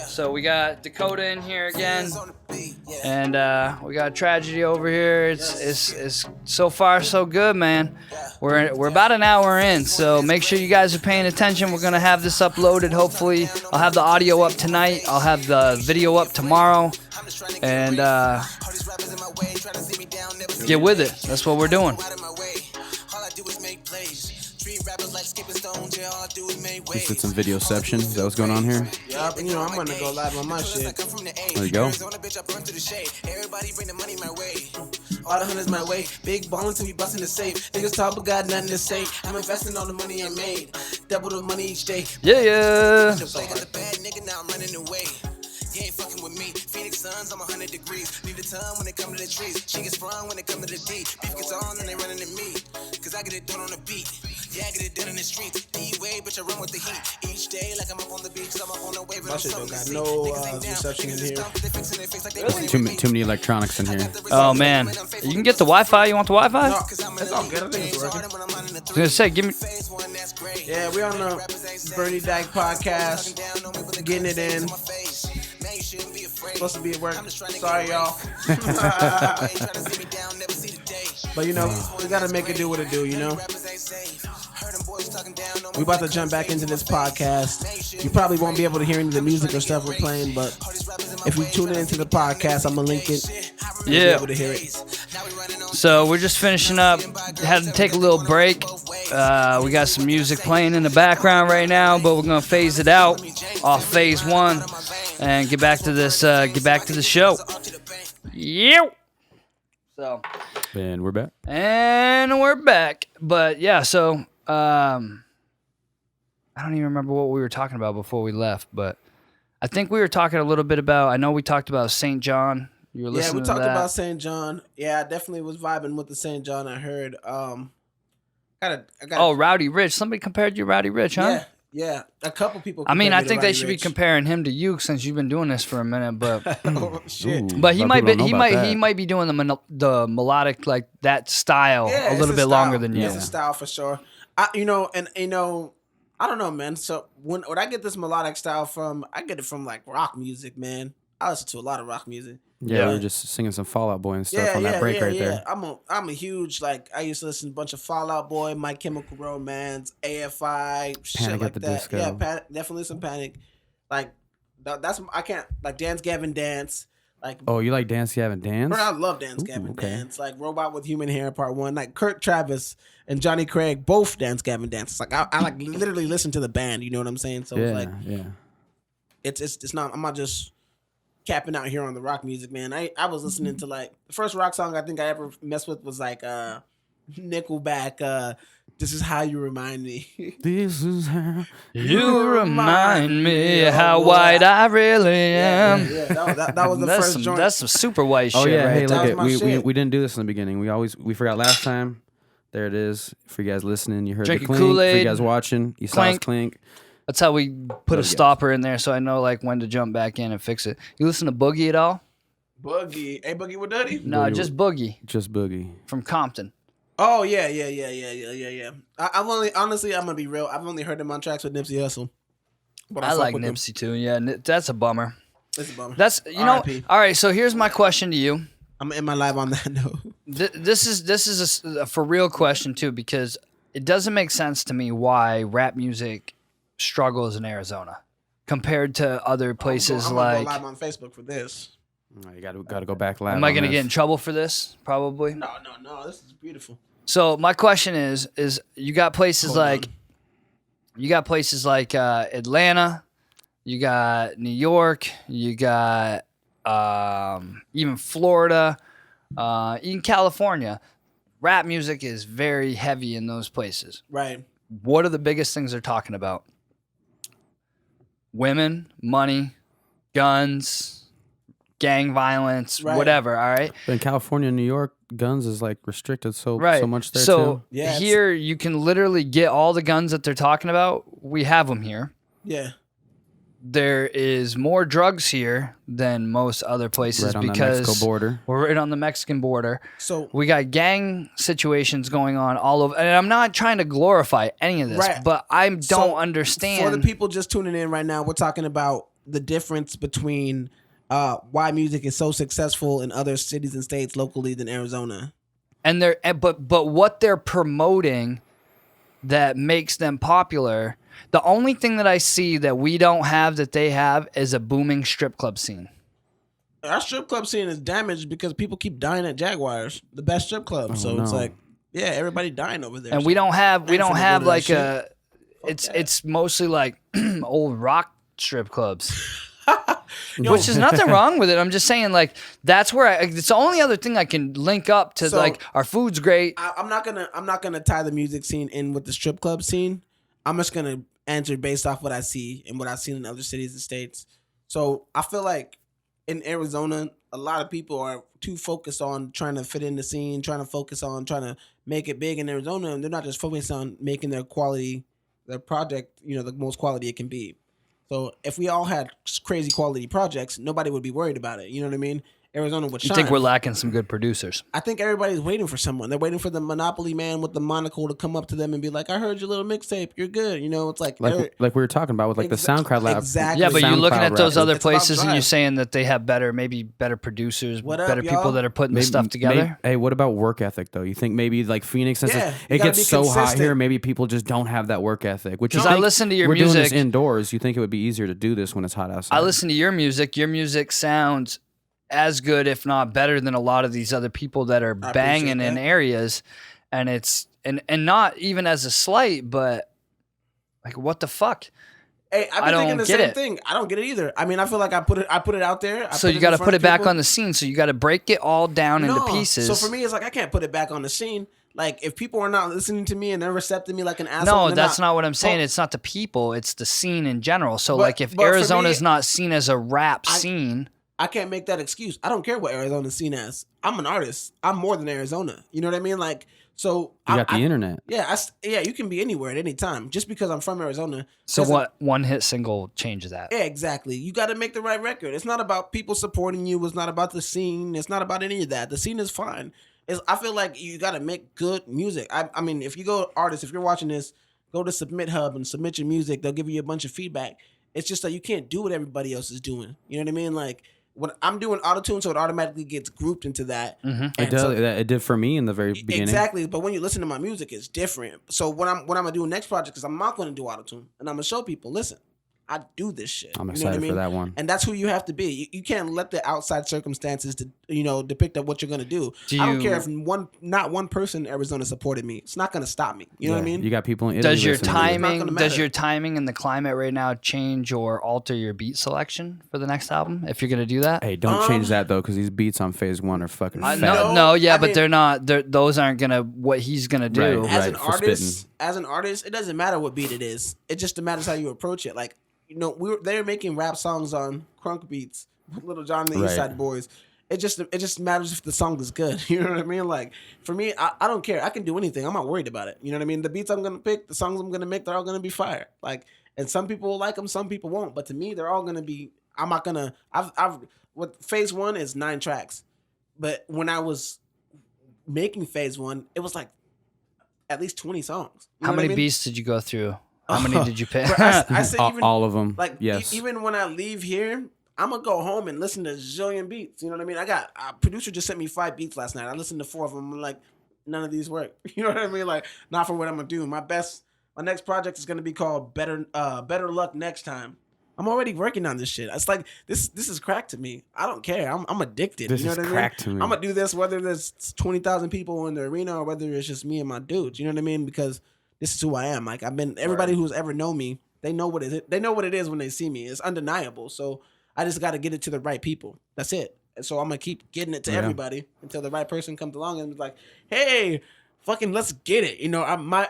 so we got Dakota in here again, and we got Tragedy over here. It's so far so good, man. We're about an hour in, so make sure you guys are paying attention. We're gonna have this uploaded. Hopefully, I'll have the audio up tonight. I'll have the video up tomorrow, and get with it. That's what we're doing. Just did some videoception. Is that what's going on here? Yup, and I'm gonna go live on my shit. There you go. All the hunters my way. Big ballin' to be bustin' the safe. Niggas talk but got nothing to say. I'm investing all the money I made. Double the money each day. Yeah. You ain't fucking with me. Phoenix suns, I'm 100 degrees. Leave the tongue when it come to the trees. She gets sprung when it come to the D. Beef gets on and they running to me. Cause I get it done on the beat. Yeah, I get it done in the streets. D-way, bitch, I run with the heat. Each day, like I'm up on the beach, I'm up on the wave. My shit don't got no reception in here. Too many electronics in here. Oh man, you can get the Wi-Fi. You want the Wi-Fi? No, it's all good. I think it's working. I was gonna say, give me. Yeah, we on the Bernie Dyke podcast, getting it in. Supposed to be at work. Sorry, y'all. But you know, we gotta make it do what it do. You know. We about to jump back into this podcast. You probably won't be able to hear any of the music or stuff we're playing, but if you tune into the podcast, I'm gonna link it. You'll be able to hear it. So we're just finishing up. Had to take a little break. We got some music playing in the background right now, but we're gonna phase it out off Phase 1 and get back to this. Get back to the show. Yep. So. And we're back. And we're back. But yeah, so I don't even remember what we were talking about before we left, but I think we were talking a little bit about. I know we talked about St. John. You were listening to that. Yeah, we talked about St. John. Yeah, I definitely was vibing with the St. John. I heard. Oh, Rowdy Rich. Somebody compared you to Rowdy Rich, huh? Yeah. A couple people. I mean, I think they should be comparing him to you since you've been doing this for a minute, but oh, shit. Ooh, but he might be doing the melodic like that style a little bit longer than you. It's a style for sure. I don't know, man. So when I get this melodic style from, I get it from like rock music, man. I listen to a lot of rock music. Yeah, we were just singing some Fall Out Boy and stuff on that break right there. I'm a huge, like, I used to listen to a bunch of Fall Out Boy, My Chemical Romance, AFI, shit like that. Disco. Yeah, definitely some Panic. Like, That's I can't like Dance Gavin Dance. Like Oh, you like Dance Gavin Dance? bro, I love Dance Ooh, Gavin okay. Dance. Like Robot with Human Hair Part 1. Like Kurt Travis and Johnny Craig both Dance Gavin Dance. It's like I like literally listen to the band. You know what I'm saying? So it's like it's not. I'm not just capping out here on the rock music, man. I was listening to like the first rock song I think I ever messed with was like Nickelback. This is how you remind me. This is how You remind me how white I really am. Yeah, that was the first joint. That's some super white shit, Oh yeah, right? hey, That look, was at my we shit. didn't do this in the beginning. We forgot last time. There it is. For you guys listening, you heard Drinking the clink. For Kool-Aid. you guys watching, you saw us Clink. clink. That's how we put a stopper in there, so I know like when to jump back in and fix it. You listen to Boogie at all? Boogie. Hey, Boogie with Duddy? No, Boogie. just Boogie Just Boogie. from Compton. Oh, yeah. I've only, honestly, I'm going to be real. I've only heard him on tracks with Nipsey Hussle. But I fuck like with him. Nipsey too. Yeah, That's a bummer. It's a bummer. That's you know. R.I.P.. All right, so here's my question to you. I'm in my live on that note. This is a for real question too, because it doesn't make sense to me why rap music struggles in Arizona compared to other places I'm gonna like. go live on Facebook for this. Oh, you got to go back live. Am I on gonna this. get in trouble for this? Probably. No. This is beautiful. So my question is you got places Hold like on. Atlanta, you got New York, you got even Florida, even California. Rap music is very heavy in those places. Right. What are the biggest things they're talking about? Women, money, guns, gang violence, Right. whatever. All right. But in California and New York, guns is like restricted so much there so too. Yeah, it's- here you can literally get all the guns that they're talking about. We have them here. Yeah. There is more drugs here than most other places Right on the because Mexico border. we're right on the Mexican border. So, We got gang situations going on all over. And I'm not trying to glorify any of this, Right. but I don't So, understand. for the people just tuning in right now, we're talking about the difference between why music is so successful in other cities and states locally than Arizona. And but what they're promoting that makes them popular. The only thing that I see that we don't have that they have is a booming strip club scene. Our strip club scene is damaged because people keep dying at Jaguars, the best strip club. So it's no. like, yeah, everybody dying over there. And So we don't have I ain't finna go to that like shit. a it's mostly like old rock strip clubs. Which is nothing wrong with it. I'm just saying, like, that's where it's the only other thing I can link up to. So- like, our food's great. I'm not gonna tie the music scene in with the strip club scene. I'm just gonna answer based off what I see and what I've seen in other cities and states. So I feel like in Arizona, a lot of people are too focused on trying to fit in the scene, trying to focus on trying to make it big in Arizona, and they're not just focused on making their project, the most quality it can be. So if we all had crazy quality projects, nobody would be worried about it. You know what I mean? Arizona would I shine. think we're lacking some good producers. I think everybody's waiting for someone. They're waiting for the Monopoly man with the monocle to come up to them and be like, "I heard your little mixtape. You're good." It's like Like we were talking about with like the SoundCloud lab. Exactly. Yeah, but you're looking at SoundCloud those rap. other It's about places and you're drive. saying that they have better producers, What up, better people y'all? that are putting the Maybe- stuff together. Hey, what about work ethic though? You think maybe like Phoenix, since Yeah, you it gotta gets be so hot consistent. here, maybe people just don't have that work ethic. Which you 'Cause I think listen to your we're doing music. this indoors. You think it would be easier to do this when it's hot outside? I listen to your music. Your music sounds as good, if not better, than a lot of these other people that are appreciate banging in that. areas. And it's and not even as a slight, but like, what the fuck? Hey, I've I been don't thinking the get same it. thing. I don't get it either. I mean, I feel like I put it out there. So you got to put it back on the scene. So you got to break it all down into pieces. So for me, it's like I can't put it back on the scene. Like if people are not listening to me and they're accepting me like an asshole, no, they're that's not what I'm saying. Well, It's not the people. It's the scene in general. So But- like if but for Arizona's me, not seen as a rap scene, I can't make that excuse. I don't care what Arizona's seen as. I'm an artist. I'm more than Arizona. You know what I mean? Like, so you got the internet. Yeah, you can be anywhere at any time. Just because I'm from Arizona. so doesn't- what one hit single changes that? Yeah, exactly. You got to make the right record. It's not about people supporting you. It's not about the scene. It's not about any of that. The scene is fine. I feel like you got to make good music. I mean, if you go artists, if you're watching this, go to Submit Hub and submit your music. They'll give you a bunch of feedback. It's just that you can't do what everybody else is doing. You know what I mean? Like when I'm doing autotune, so it automatically gets grouped into that. Mm-hmm. It And does. so- It did for me in the very beginning. Exactly, but when you listen to my music, it's different. So what I'm gonna do next project is I'm not gonna do autotune, and I'm gonna show people, listen, I do this shit. I'm You know excited what I mean? for that one. And that's who you have to be. You can't let the outside circumstances, depict what you're gonna do. I don't care if not one person in Arizona supported me. It's not gonna stop me. You know what I mean? You got people in Italy. Does your listening to it. timing, gonna does matter. your timing and the climate right now change or alter your beat selection for the next album? If you're gonna do that, Hey, don't change that though, because these beats on Phase 1 are fucking fat. No, I but mean- they're not. Those aren't gonna what he's gonna do. Right. As an for artist, it doesn't matter what beat it is. It just matters how you approach it. Like, they were making rap songs on crunk beats, Little John and the East Side Boys. It just matters if the song is good. You know what I mean? Like, for me, I don't care. I can do anything. I'm not worried about it. You know what I mean? The beats I'm gonna pick, the songs I'm gonna make, they're all gonna be fire. Like, and some people will like them, some people won't. But to me, they're all gonna be. I'm not gonna. What Phase 1 is 9 tracks, but when I was making Phase 1, it was like at least 20 songs. You How know what many I mean? beats did you go through? How many did you pick? But I say even all of them. like yes. even when I leave here, I'm gonna go home and listen to a zillion beats. You know what I mean? I got a producer just sent me 5 beats last night. I listened to 4 of them. I'm like, none of these work. You know what I mean? Like, not for what I'm gonna do. My next project is gonna be called Better Luck Next Time. I'm already working on this shit. It's like this is crack to me. I don't care. I'm addicted. This you know is what I mean? crack to me. I'm gonna do this whether there's 20,000 people in the arena or whether it's just me and my dudes. You know what I mean? Because this is who I am. Like, everybody who's ever known me, they know what it is. They know what it is when they see me. It's undeniable. So I just got to get it to the right people. That's it. And so I'm gonna keep getting it to everybody until the right person comes along and is like, hey, fucking let's get it.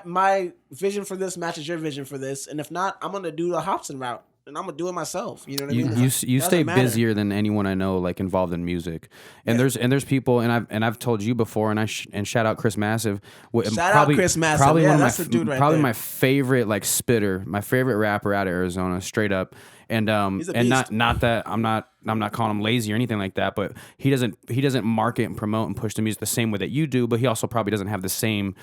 My vision for this matches your vision for this. And if not, I'm gonna do the Hobson route. And I'm gonna do it myself. You know what I mean? You Doesn't stay matter. busier than anyone I know, like involved in music. And there's people, and I've told you before, and and shout out Chris Massive. Shout out Chris Massive. Probably Yeah, one of that's the dude right probably there. my favorite like spitter, my favorite rapper out of Arizona, straight up. And He's a and beast. not that I'm not calling him lazy or anything like that, but he doesn't market and promote and push the music the same way that you do. But he also probably doesn't have the same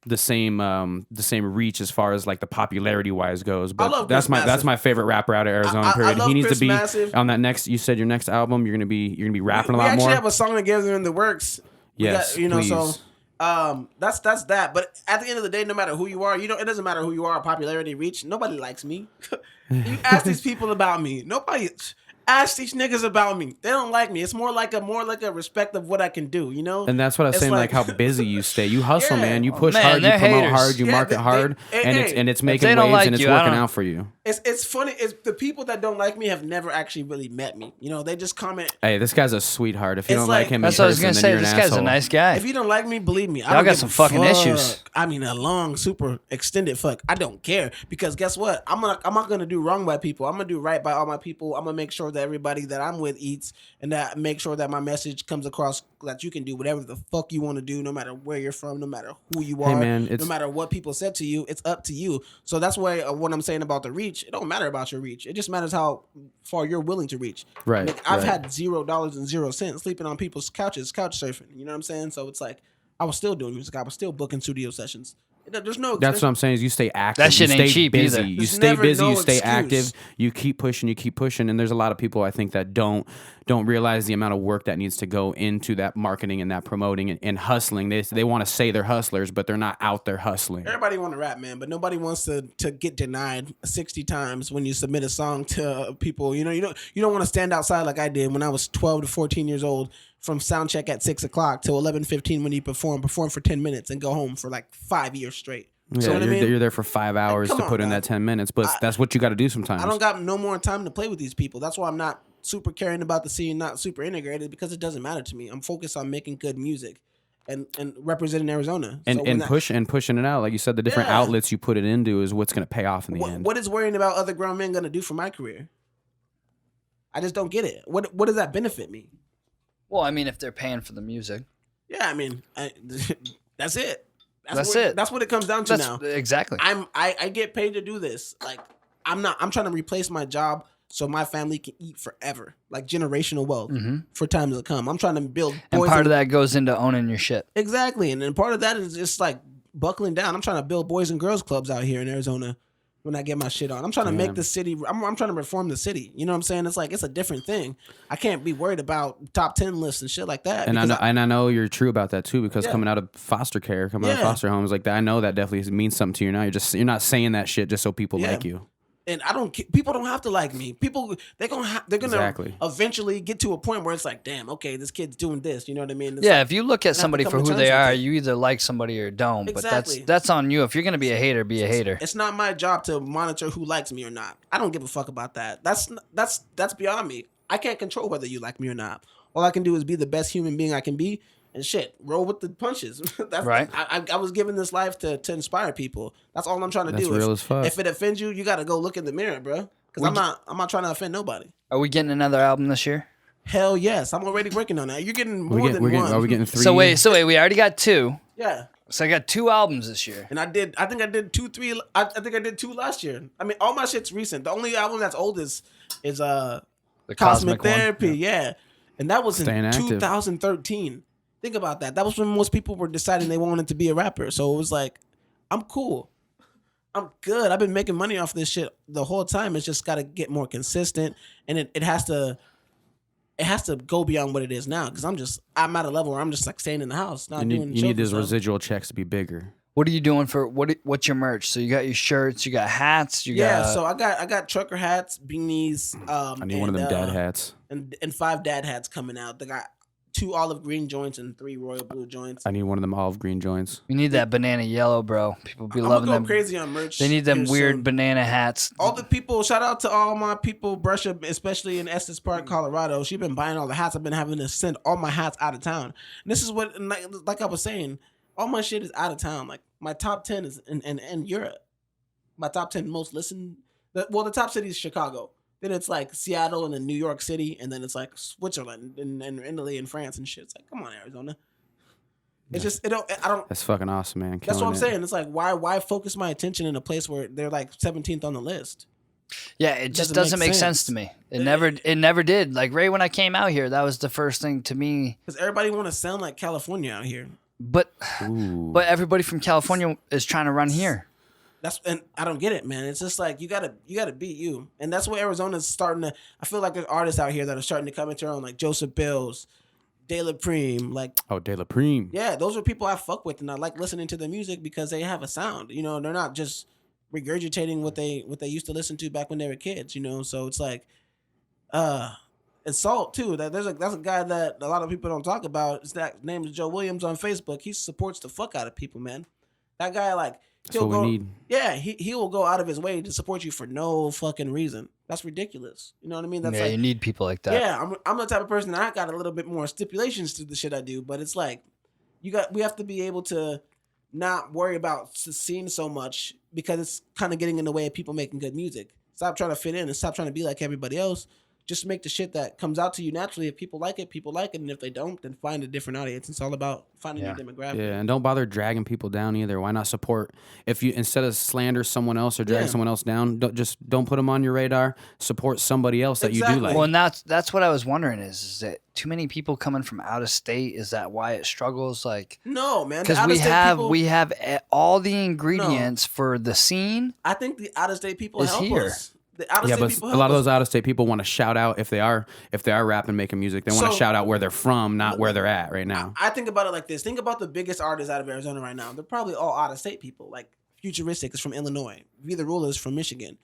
reach as far as like the popularity wise goes. But love that's Chris that's Massive. my favorite rapper out of Arizona. I Period. love He needs Chris to be Massive. on that next. You said your next album. You're gonna be rapping a We lot actually more. have a song together in the works. Yes, please. So that's that. But at the end of the day, no matter who you are, it doesn't matter who you are, popularity, reach. Nobody likes me. You ask these people about me. Nobody ask these niggas about me. They don't like me. It's more like a respect of what I can do. And that's what I was It's saying, like how busy you stay. You hustle, Yeah. man. You push Man, hard, you they're promote haters. hard, you Yeah, market they- hard, hey, and hey, it's they making don't waves like and it's you, I working don't- out for you. It's funny. It's the people that don't like me have never actually really met me. They just comment. Hey, this guy's a sweetheart. If you It's don't like like- him, That's in what I was person, gonna then say. you're an This guy's a asshole. nice guy. If you don't like me, believe me, I Y'all don't got give some a fucking fuck. issues. I mean, a long, super extended fuck. I don't care because guess what? I'm not gonna do wrong by people. I'm gonna do right by all my people. I'm gonna make sure that everybody that I'm with eats, and that make sure that my message comes across that you can do whatever the fuck you want to do, no matter where you're from, no matter who you are, man, no it's- matter what people said to you. It's up to you. So that's why what I'm saying about the reach. It don't matter about your reach. It just matters how far you're willing to reach. Right, I've right. had $0 and 0 cents sleeping on people's couches, couch surfing. You know what I'm saying? So it's like I was still doing music. I was still booking studio sessions. There's no. That's what I'm saying. Is you stay active. That shit you ain't stay cheap busy. either. You There's stay never busy. no You stay excuse. active. You keep pushing. You keep pushing. And there's a lot of people I think that don't realize the amount of work that needs to go into that marketing and that promoting and hustling. They want to say they're hustlers, but they're not out there hustling. Everybody want to rap, man, but nobody wants to get denied 60 times when you submit a song to people. You don't want to stand outside like I did when I was 12 to 14 years old, from sound check at 6 o'clock till 11:15 when you perform for 10 minutes and go home for like 5 years straight. Yeah, So what I mean? you're there for 5 hours come to on, put in dog. that 10 minutes, but that's what you got to do sometimes. I don't got no more time to play with these people. That's why I'm not super caring about the scene, not super integrated, because it doesn't matter to me. I'm focused on making good music and representing Arizona. and So when that- pushing it out, like you said, the different Yeah. outlets you put it into is what's going to pay off in the end. What is worrying about other grown men going to do for my career? I just don't get it. What does that benefit me? Well, I mean, if they're paying for the music, Yeah, I mean, that's it. That's it. That's what it comes down to that's now. exactly. I get paid to do this. Like I'm trying to replace my job so my family can eat forever, like generational wealth for times to come. I'm trying to build. And boys part of that goes into owning your shit. exactly, and then part of that is just like buckling down. I'm trying to build boys and girls clubs out here in Arizona. When I get my shit on, I'm trying to make the city. I'm trying to reform the city. You know what I'm saying? It's like it's a different thing. I can't be worried about top 10 lists and shit like that. And because I know you're true about that too, because Yeah. coming out of foster care, coming out of Yeah. foster homes like that, I know that definitely means something to you now. You're not saying that shit just so people Yeah. like you. And people don't have to like me. People, they're gonna Exactly. eventually get to a point where it's like, damn, okay, this kid's doing this. You know what I mean? It's Yeah, like, if you look at have to somebody come for to who terms they with are, it. you either like somebody or don't. Exactly. But that's on you. If you're gonna be a hater, be a hater. It's not my job to monitor who likes me or not. I don't give a fuck about that. That's beyond me. I can't control whether you like me or not. All I can do is be the best human being I can be, and shit, roll with the punches. That's Right. I was given this life to inspire people. That's all I'm trying to That's do. real as fuck. If it offends you, you got to go look in the mirror, bro. Because I'm not trying to offend nobody. Are we getting another album this year? Hell yes, I'm already working on that. You're getting more than one. Are we getting 3? So wait, we already got 2. Yeah. So I got 2 albums this year. And I think I did 2, 3. I think I did 2 last year. I mean, all my shit's recent. The only album that's old is The Cosmic one. Therapy. Yeah. And that was Staying in active. 2013. Think about that. That was when most people were deciding they wanted to be a rapper. So it was like, I'm cool. I'm good. I've been making money off this shit the whole time. It's just got to get more consistent, and it has to go beyond what it is now. Because I'm at a level where I'm just like staying in the house, not doing. You need those stuff. residual checks to be bigger. What are you doing for what's your merch? So you got your shirts, you got hats, you got So I got trucker hats, beanies. I need one of them dad hats. and 5 dad hats coming out. They got 2 olive green joints and 3 royal blue joints. I need one of them olive green joints. you need that banana yellow, bro. People be I'm loving gonna them. go crazy on merch. They need them here weird soon. banana hats. All the people, shout out to all my people, Brescia, especially in Estes Park, Colorado. She's been buying all the hats. I've been having to send all my hats out of town. And this is what, like I was saying, all my shit is out of town. Like my top 10 is in Europe. My top 10 most listened. The top city is Chicago. Then it's like Seattle and then New York City, and then it's like Switzerland and Italy and France and shit. It's like, come on, Arizona. It's just I don't. That's fucking awesome, man. That's what I'm Killing it. saying. It's like why focus my attention in a place where they're like 17th on the list? Yeah, it just doesn't doesn't make make sense sense. to me. It never did. Like right when I came out here, that was the first thing to me. Because everybody want to sound like California out here. But Ooh. but everybody from California is trying to run here. And I don't get it, man. It's just like you gotta be you, and that's what Arizona's starting to. I feel like there's artists out here that are starting to come into their own, like Joseph Bills, De La Prime, like De La Prime. yeah, those are people I fuck with, and I like listening to their music because they have a sound. You know, they're not just regurgitating what they used to listen to back when they were kids. You know, so it's like, and Salt too. That's a guy that a lot of people don't talk about. His name is Joe Williams on Facebook. He supports the fuck out of people, man. That guy like. That's what we need. Yeah, he will go out of his way to support you for no fucking reason. That's ridiculous. You know what I mean? That's Yeah, you need people like that. yeah. I'm the type of person that I got a little bit more stipulations to the shit I do, but it's like we have to be able to not worry about seeing so much because it's kind of getting in the way of people making good music. Stop trying to fit in and stop trying to be like everybody else. Just make the shit that comes out to you naturally. If people like it, and if they don't, then find a different audience. It's all about finding your demographic. Yeah, and don't bother dragging people down either. Why not support? If you instead of slander someone else or drag someone else down, don't put them on your radar. Support somebody else that you do like. Well, and that's what I was wondering is that too many people coming from out of state? Is that why it struggles? Like No, man. because we have all the ingredients for the scene. I think the out of state people Is help here. us. The out of Yeah, state but people a help lot of us. those out of state people want to shout out if they are rapping, making music. They want to So- shout out where they're from, not where they're at right now. I think about it like this. Think about the biggest artists out of Arizona right now. They're probably all out of state people. Like Futuristic is from Illinois. Be the Ruler is from Michigan.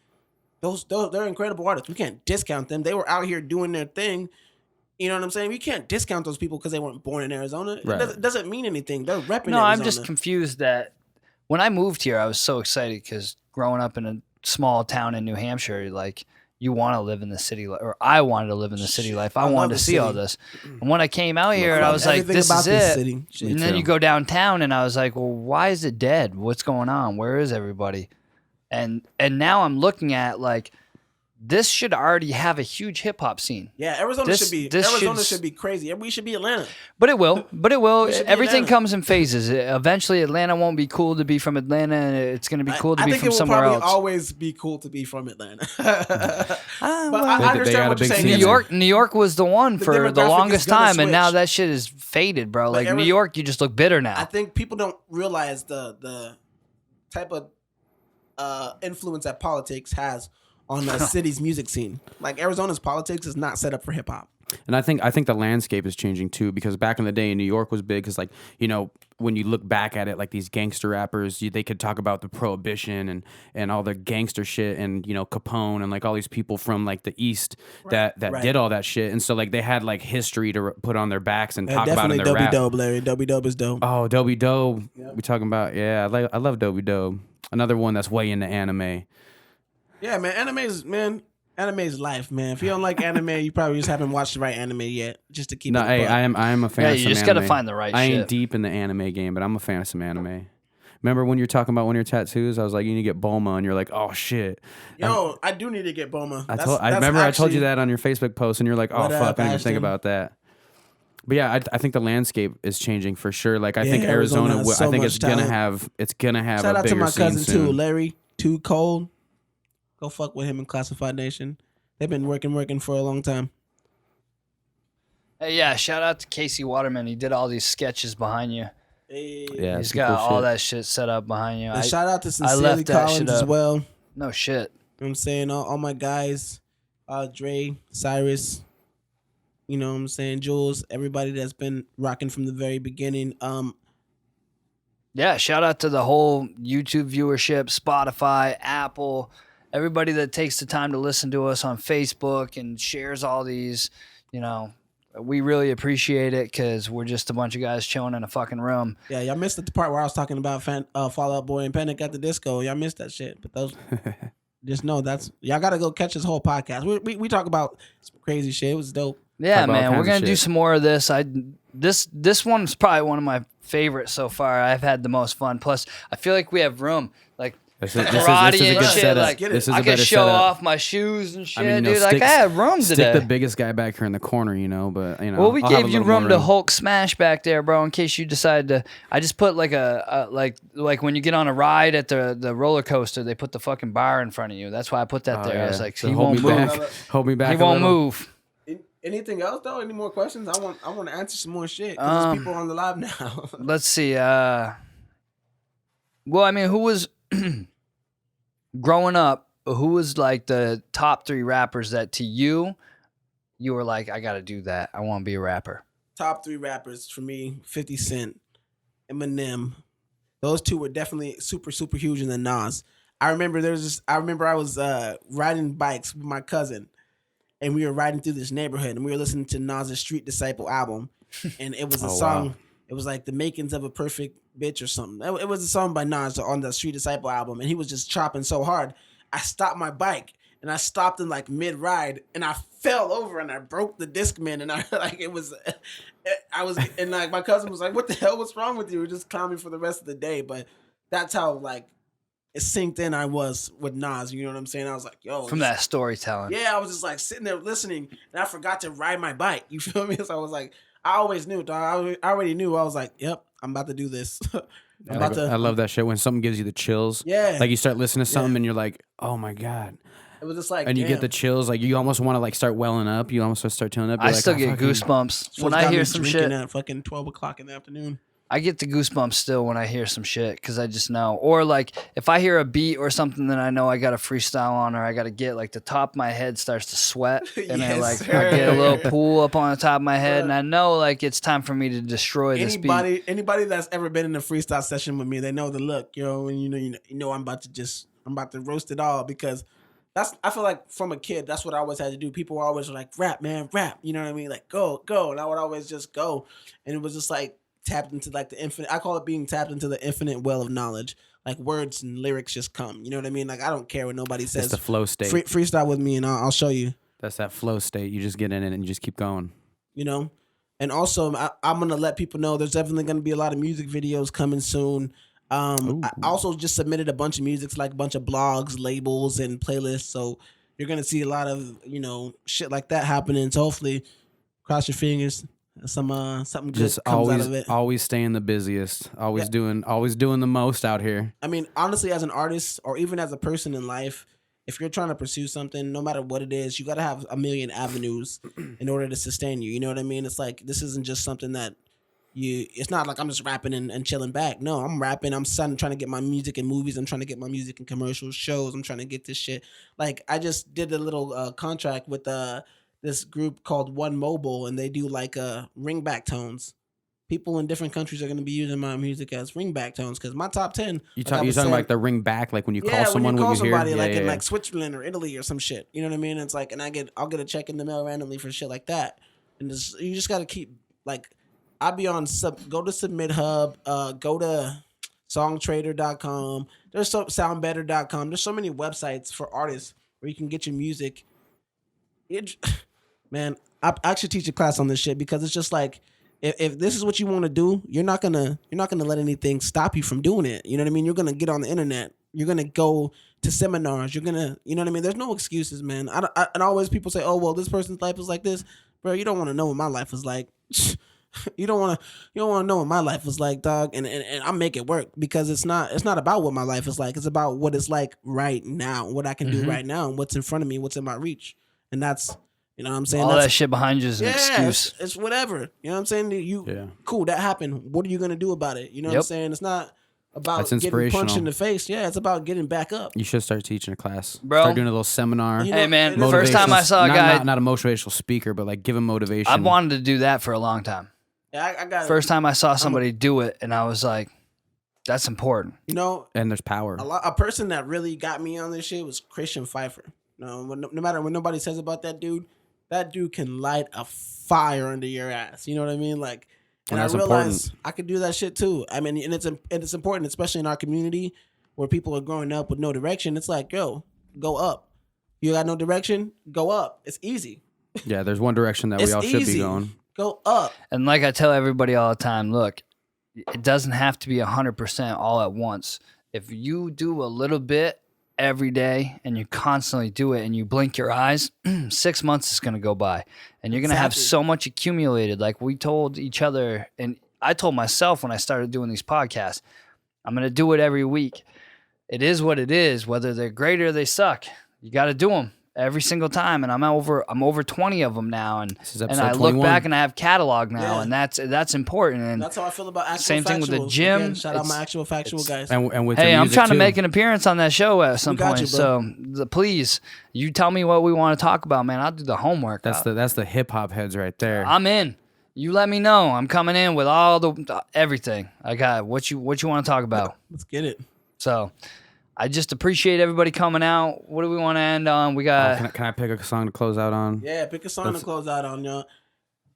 Those they're incredible artists. We can't discount them. They were out here doing their thing. You know what I'm saying? We can't discount those people because they weren't born in Arizona. Right. It doesn't mean anything. They're repping No, Arizona. I'm just confused that when I moved here, I was so excited because growing up in a small town in New Hampshire, like you want to live in the city, or I wanted to live in the city life. I love wanted the to see all city. this. And when I came out here, and I love was like, everything "This about is this it." city. Me And then too. you go downtown, and I was like, "Well, why is it dead? What's going on? Where is everybody?" And now I'm looking at like this should already have a huge hip hop scene. Yeah, Arizona This- should be this Arizona should- should be crazy. We should be Atlanta. But it will. But it will. We should be Everything Atlanta. comes in phases. Eventually, Atlanta won't be cool to be from Atlanta, and it's going to be cool to I be think from it will somewhere probably else. always be cool to be from Atlanta. but well, I They understand got a what you're big saying. scene New there. York, New York was the one The for the demographic is longest gonna time, and now switch. that shit is faded, bro. Like New Ari- York, you just look bitter now. I think people don't realize the type of influence that politics has on the city's music scene. Like Arizona's politics is not set up for hip hop. And I think the landscape is changing too, because back in the day, New York was big because, like, you know, when you look back at it, like these gangster rappers, they could talk about the Prohibition and all the gangster shit, and, you know, Capone and like all these people from like the East that did all that shit, and so like they had like history to put on their backs and talk about in their rap. Definitely Larry. Dobie Dope is dope. Oh, Dobie Dope. Yep. We talking about, I love Dobie Dope. Another one that's way into anime. Yeah, man. Anime is life, man. If you don't like anime, you probably just haven't watched the right anime yet. Just to keep. No, hey, I am a fan. Yeah, of you some just anime. gotta find the right I shit. ain't deep in the anime game, but I'm a fan of some anime. Remember when you're talking about one of your tattoos? I was like, you need to get Bulma, and you're like, oh shit. Yo, I do need to get Bulma. I remember I told you that on your Facebook post, and you're like, oh fuck, I didn't even think about that. But yeah, I think the landscape is changing for sure. Like I think Arizona I think it's gonna have Shout a out to bigger my cousin scene soon. too, Larry Too Cold. Go fuck with him in Classified Nation. They've been working for a long time. Hey, yeah, shout out to Casey Waterman. He did all these sketches behind you. Hey. Yeah, He's got all that shit set up behind you. And shout out to I Sincerely left that Collins shit as up. well. No shit. You know what I'm saying? All my guys, Dre, Cyrus, you know what I'm saying, Jules, everybody that's been rocking from the very beginning. Yeah, shout out to the whole YouTube viewership, Spotify, Apple, everybody that takes the time to listen to us on Facebook and shares all these, you know, we really appreciate it because we're just a bunch of guys chilling in a fucking room. Yeah, y'all missed the part where I was talking about Fall Out Boy and Panic at the Disco. Y'all missed that shit. But those, just know y'all got to go catch this whole podcast. We talk about some crazy shit. It was dope. Yeah, Talk about all man, we're kinds of gonna do shit. some more of this. This one's probably one of my favorites so far. I've had the most fun. Plus, I feel like we have room. Like This karate is a and good shit. setup. Like This is I a can better show setup. off my shoes and shit, I mean, you know, dude. Like I had room stick today. the biggest guy back here in the corner, you know. But you know, Well, we I'll have gave a you little more room to Hulk smash back there, bro. In case you decide to, I just put like like when you get on a ride at the roller coaster, they put the fucking bar in front of you. That's why I put that there. I was like, So he hold won't me move. back. Hold me back. He a won't little. move. Anything else though? Any more questions? I want to answer some more shit because there's people on the live now. Let's see. Well, I mean, who was growing up? Who was like the top 3 rappers that to you were like, I got to do that. I want to be a rapper. Top 3 rappers for me: 50 Cent, Eminem. Those two were definitely super huge, and then Nas. I remember I was riding bikes with my cousin. And we were riding through this neighborhood, and we were listening to Nas' Street Disciple album, and it was a song. Wow. It was like The Makings of a Perfect Bitch or something. It was a song by Nas on the Street Disciple album, and he was just chopping so hard. I stopped my bike, and I stopped in like mid ride, and I fell over, and I broke the Discman, and I was, and like my cousin was like, "What the hell? What's wrong with you?" We were just clowning for the rest of the day, but that's how like it synced in I was with Nas. You know what I'm saying? I was like, yo. From that storytelling. Yeah, I was just like sitting there listening, and I forgot to ride my bike. You feel me? So I was like, I always knew, dog. I already knew. I was like, yep, I'm about to do this. I love that shit when something gives you the chills. Yeah. Like you start listening to something and you're like, oh my God. It was just like, and you get the chills. Like you almost want to like start welling up. You almost start chilling up. You're I like, still get goosebumps when I hear some shit. At fucking 12 o'clock in the afternoon. I get the goosebumps still when I hear some shit because I just know. Or like if I hear a beat or something that I know I got to freestyle on or I got to get like the top of my head starts to sweat and then like I get a little pool up on the top of my head and I know like it's time for me to destroy this beat. Anybody that's ever been in a freestyle session with me, they know the look, yo, and you know I'm about to roast it all because I feel like from a kid, that's what I always had to do. People were always like, rap, man, rap. You know what I mean? Like, go. And I would always just go. And it was just like, tapped into like the infinite. I call it being tapped into the infinite well of knowledge. Like words and lyrics just come. You know what I mean? Like I don't care what nobody says. It's the flow state. Freestyle with me and I'll show you. That's that flow state. You just get in it and you just keep going. You know? And also I'm going to let people know there's definitely going to be a lot of music videos coming soon. I also just submitted a bunch of music, like a bunch of blogs, labels, and playlists. So you're going to see a lot of, shit like that happening. So hopefully cross your fingers. Something just good comes out of it. Always staying the busiest. Always doing the most out here. I mean, honestly, as an artist or even as a person in life, if you're trying to pursue something, no matter what it is, you got to have a million avenues in order to sustain you. You know what I mean? It's like this isn't just something that it's not like I'm just rapping and chilling back. No, I'm rapping. I'm trying to get my music in movies. I'm trying to get my music in commercials, shows. I'm trying to get this shit. Like I just did a little contract with this group called One Mobile, and they do like ringback tones. People in different countries are going to be using my music as ringback tones because my top 10. You talking about like the ring back, like when you call someone, when you call hear? somebody like in like Switzerland or Italy or some shit. You know what I mean? It's like, and I'll get a check in the mail randomly for shit like that. And you just got to keep like, I'll be on go to Submit Hub, go to songtrader.com. There's soundbetter.com. There's so many websites for artists where you can get your music. Man, I actually teach a class on this shit because it's just like, if this is what you want to do, you're not gonna let anything stop you from doing it. You know what I mean? You're gonna get on the internet. You're gonna go to seminars. You're gonna, you know what I mean? There's no excuses, man. And always people say, oh well, this person's life is like this, bro. You don't want to know what my life is like. You don't want to know what my life is like, dog. And I make it work because it's not about what my life is like. It's about what it's like right now, what I can do right now, and what's in front of me, what's in my reach, and that's. You know what I'm saying? All that shit behind you is an excuse. It's whatever. You know what I'm saying? Cool, that happened. What are you going to do about it? You know what I'm saying? It's not about getting punched in the face. Yeah, it's about getting back up. You should start teaching a class. Bro. Start doing a little seminar. Hey, man, the first time I saw a guy... Not a motivational speaker, but like give him motivation. I've wanted to do that for a long time. Yeah, I got First time I saw somebody do it, and I was like, that's important. You know? And there's power. A person that really got me on this shit was Christian Pfeiffer. No matter what nobody says about that dude can light a fire under your ass. You know what I mean? Like, and I realized I could do that shit too. I mean, and it's important, especially in our community where people are growing up with no direction. It's like, yo, go up. You got no direction? Go up. It's easy. Yeah, there's one direction that we all should be going. Go up. And like I tell everybody all the time, look, it doesn't have to be 100% all at once. If you do a little bit every day and you constantly do it and you blink your eyes, 6 months is going to go by and you're going to have so much accumulated. Like we told each other, and I told myself when I started doing these podcasts, I'm going to do it every week. It is what it is, whether they're great or they suck. You got to do them every single time. And I'm over 20 of them now. And I look 21. back and I have catalog now, and that's important. And that's how I feel about actual same thing with the factuals. gym. Again, shout out my actual factual guys. And with hey, I'm trying too. to make an appearance on that show at some point. You, so please, you tell me what we want to talk about, man. I'll do the homework. That's the hip hop heads right there. I'm in. You let me know. I'm coming in with all the everything. I got what you want to talk about. Let's get it. So I just appreciate everybody coming out. What do we want to end on? We got. Can I pick a song to close out on? Yeah, pick a song to close out on, y'all.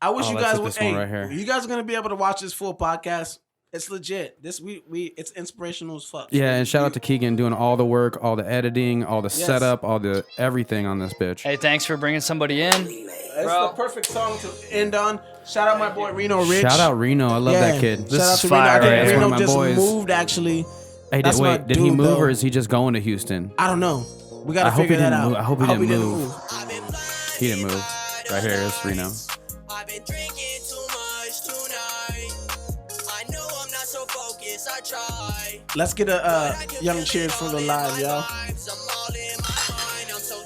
I wish you guys would. Hey, right here. You guys are gonna be able to watch this full podcast. It's legit. This it's inspirational as fuck. Yeah, and shout out to Keegan doing all the work, all the editing, all the setup, all the everything on this bitch. Hey, thanks for bringing somebody in. It's the perfect song to end on. Shout out my boy Reno Rich. Shout out Reno. I love that kid. This Shout out is to fire. Reno. I think That's one Reno of my just boys. moved actually. Hey, did he move or is he just going to Houston? I don't know. We gotta figure that out. I hope he didn't move. He didn't move. Right here is Reno. I've been drinking too much tonight. I know I'm not so focused. I try. Let's get a young cheers for the live, y'all.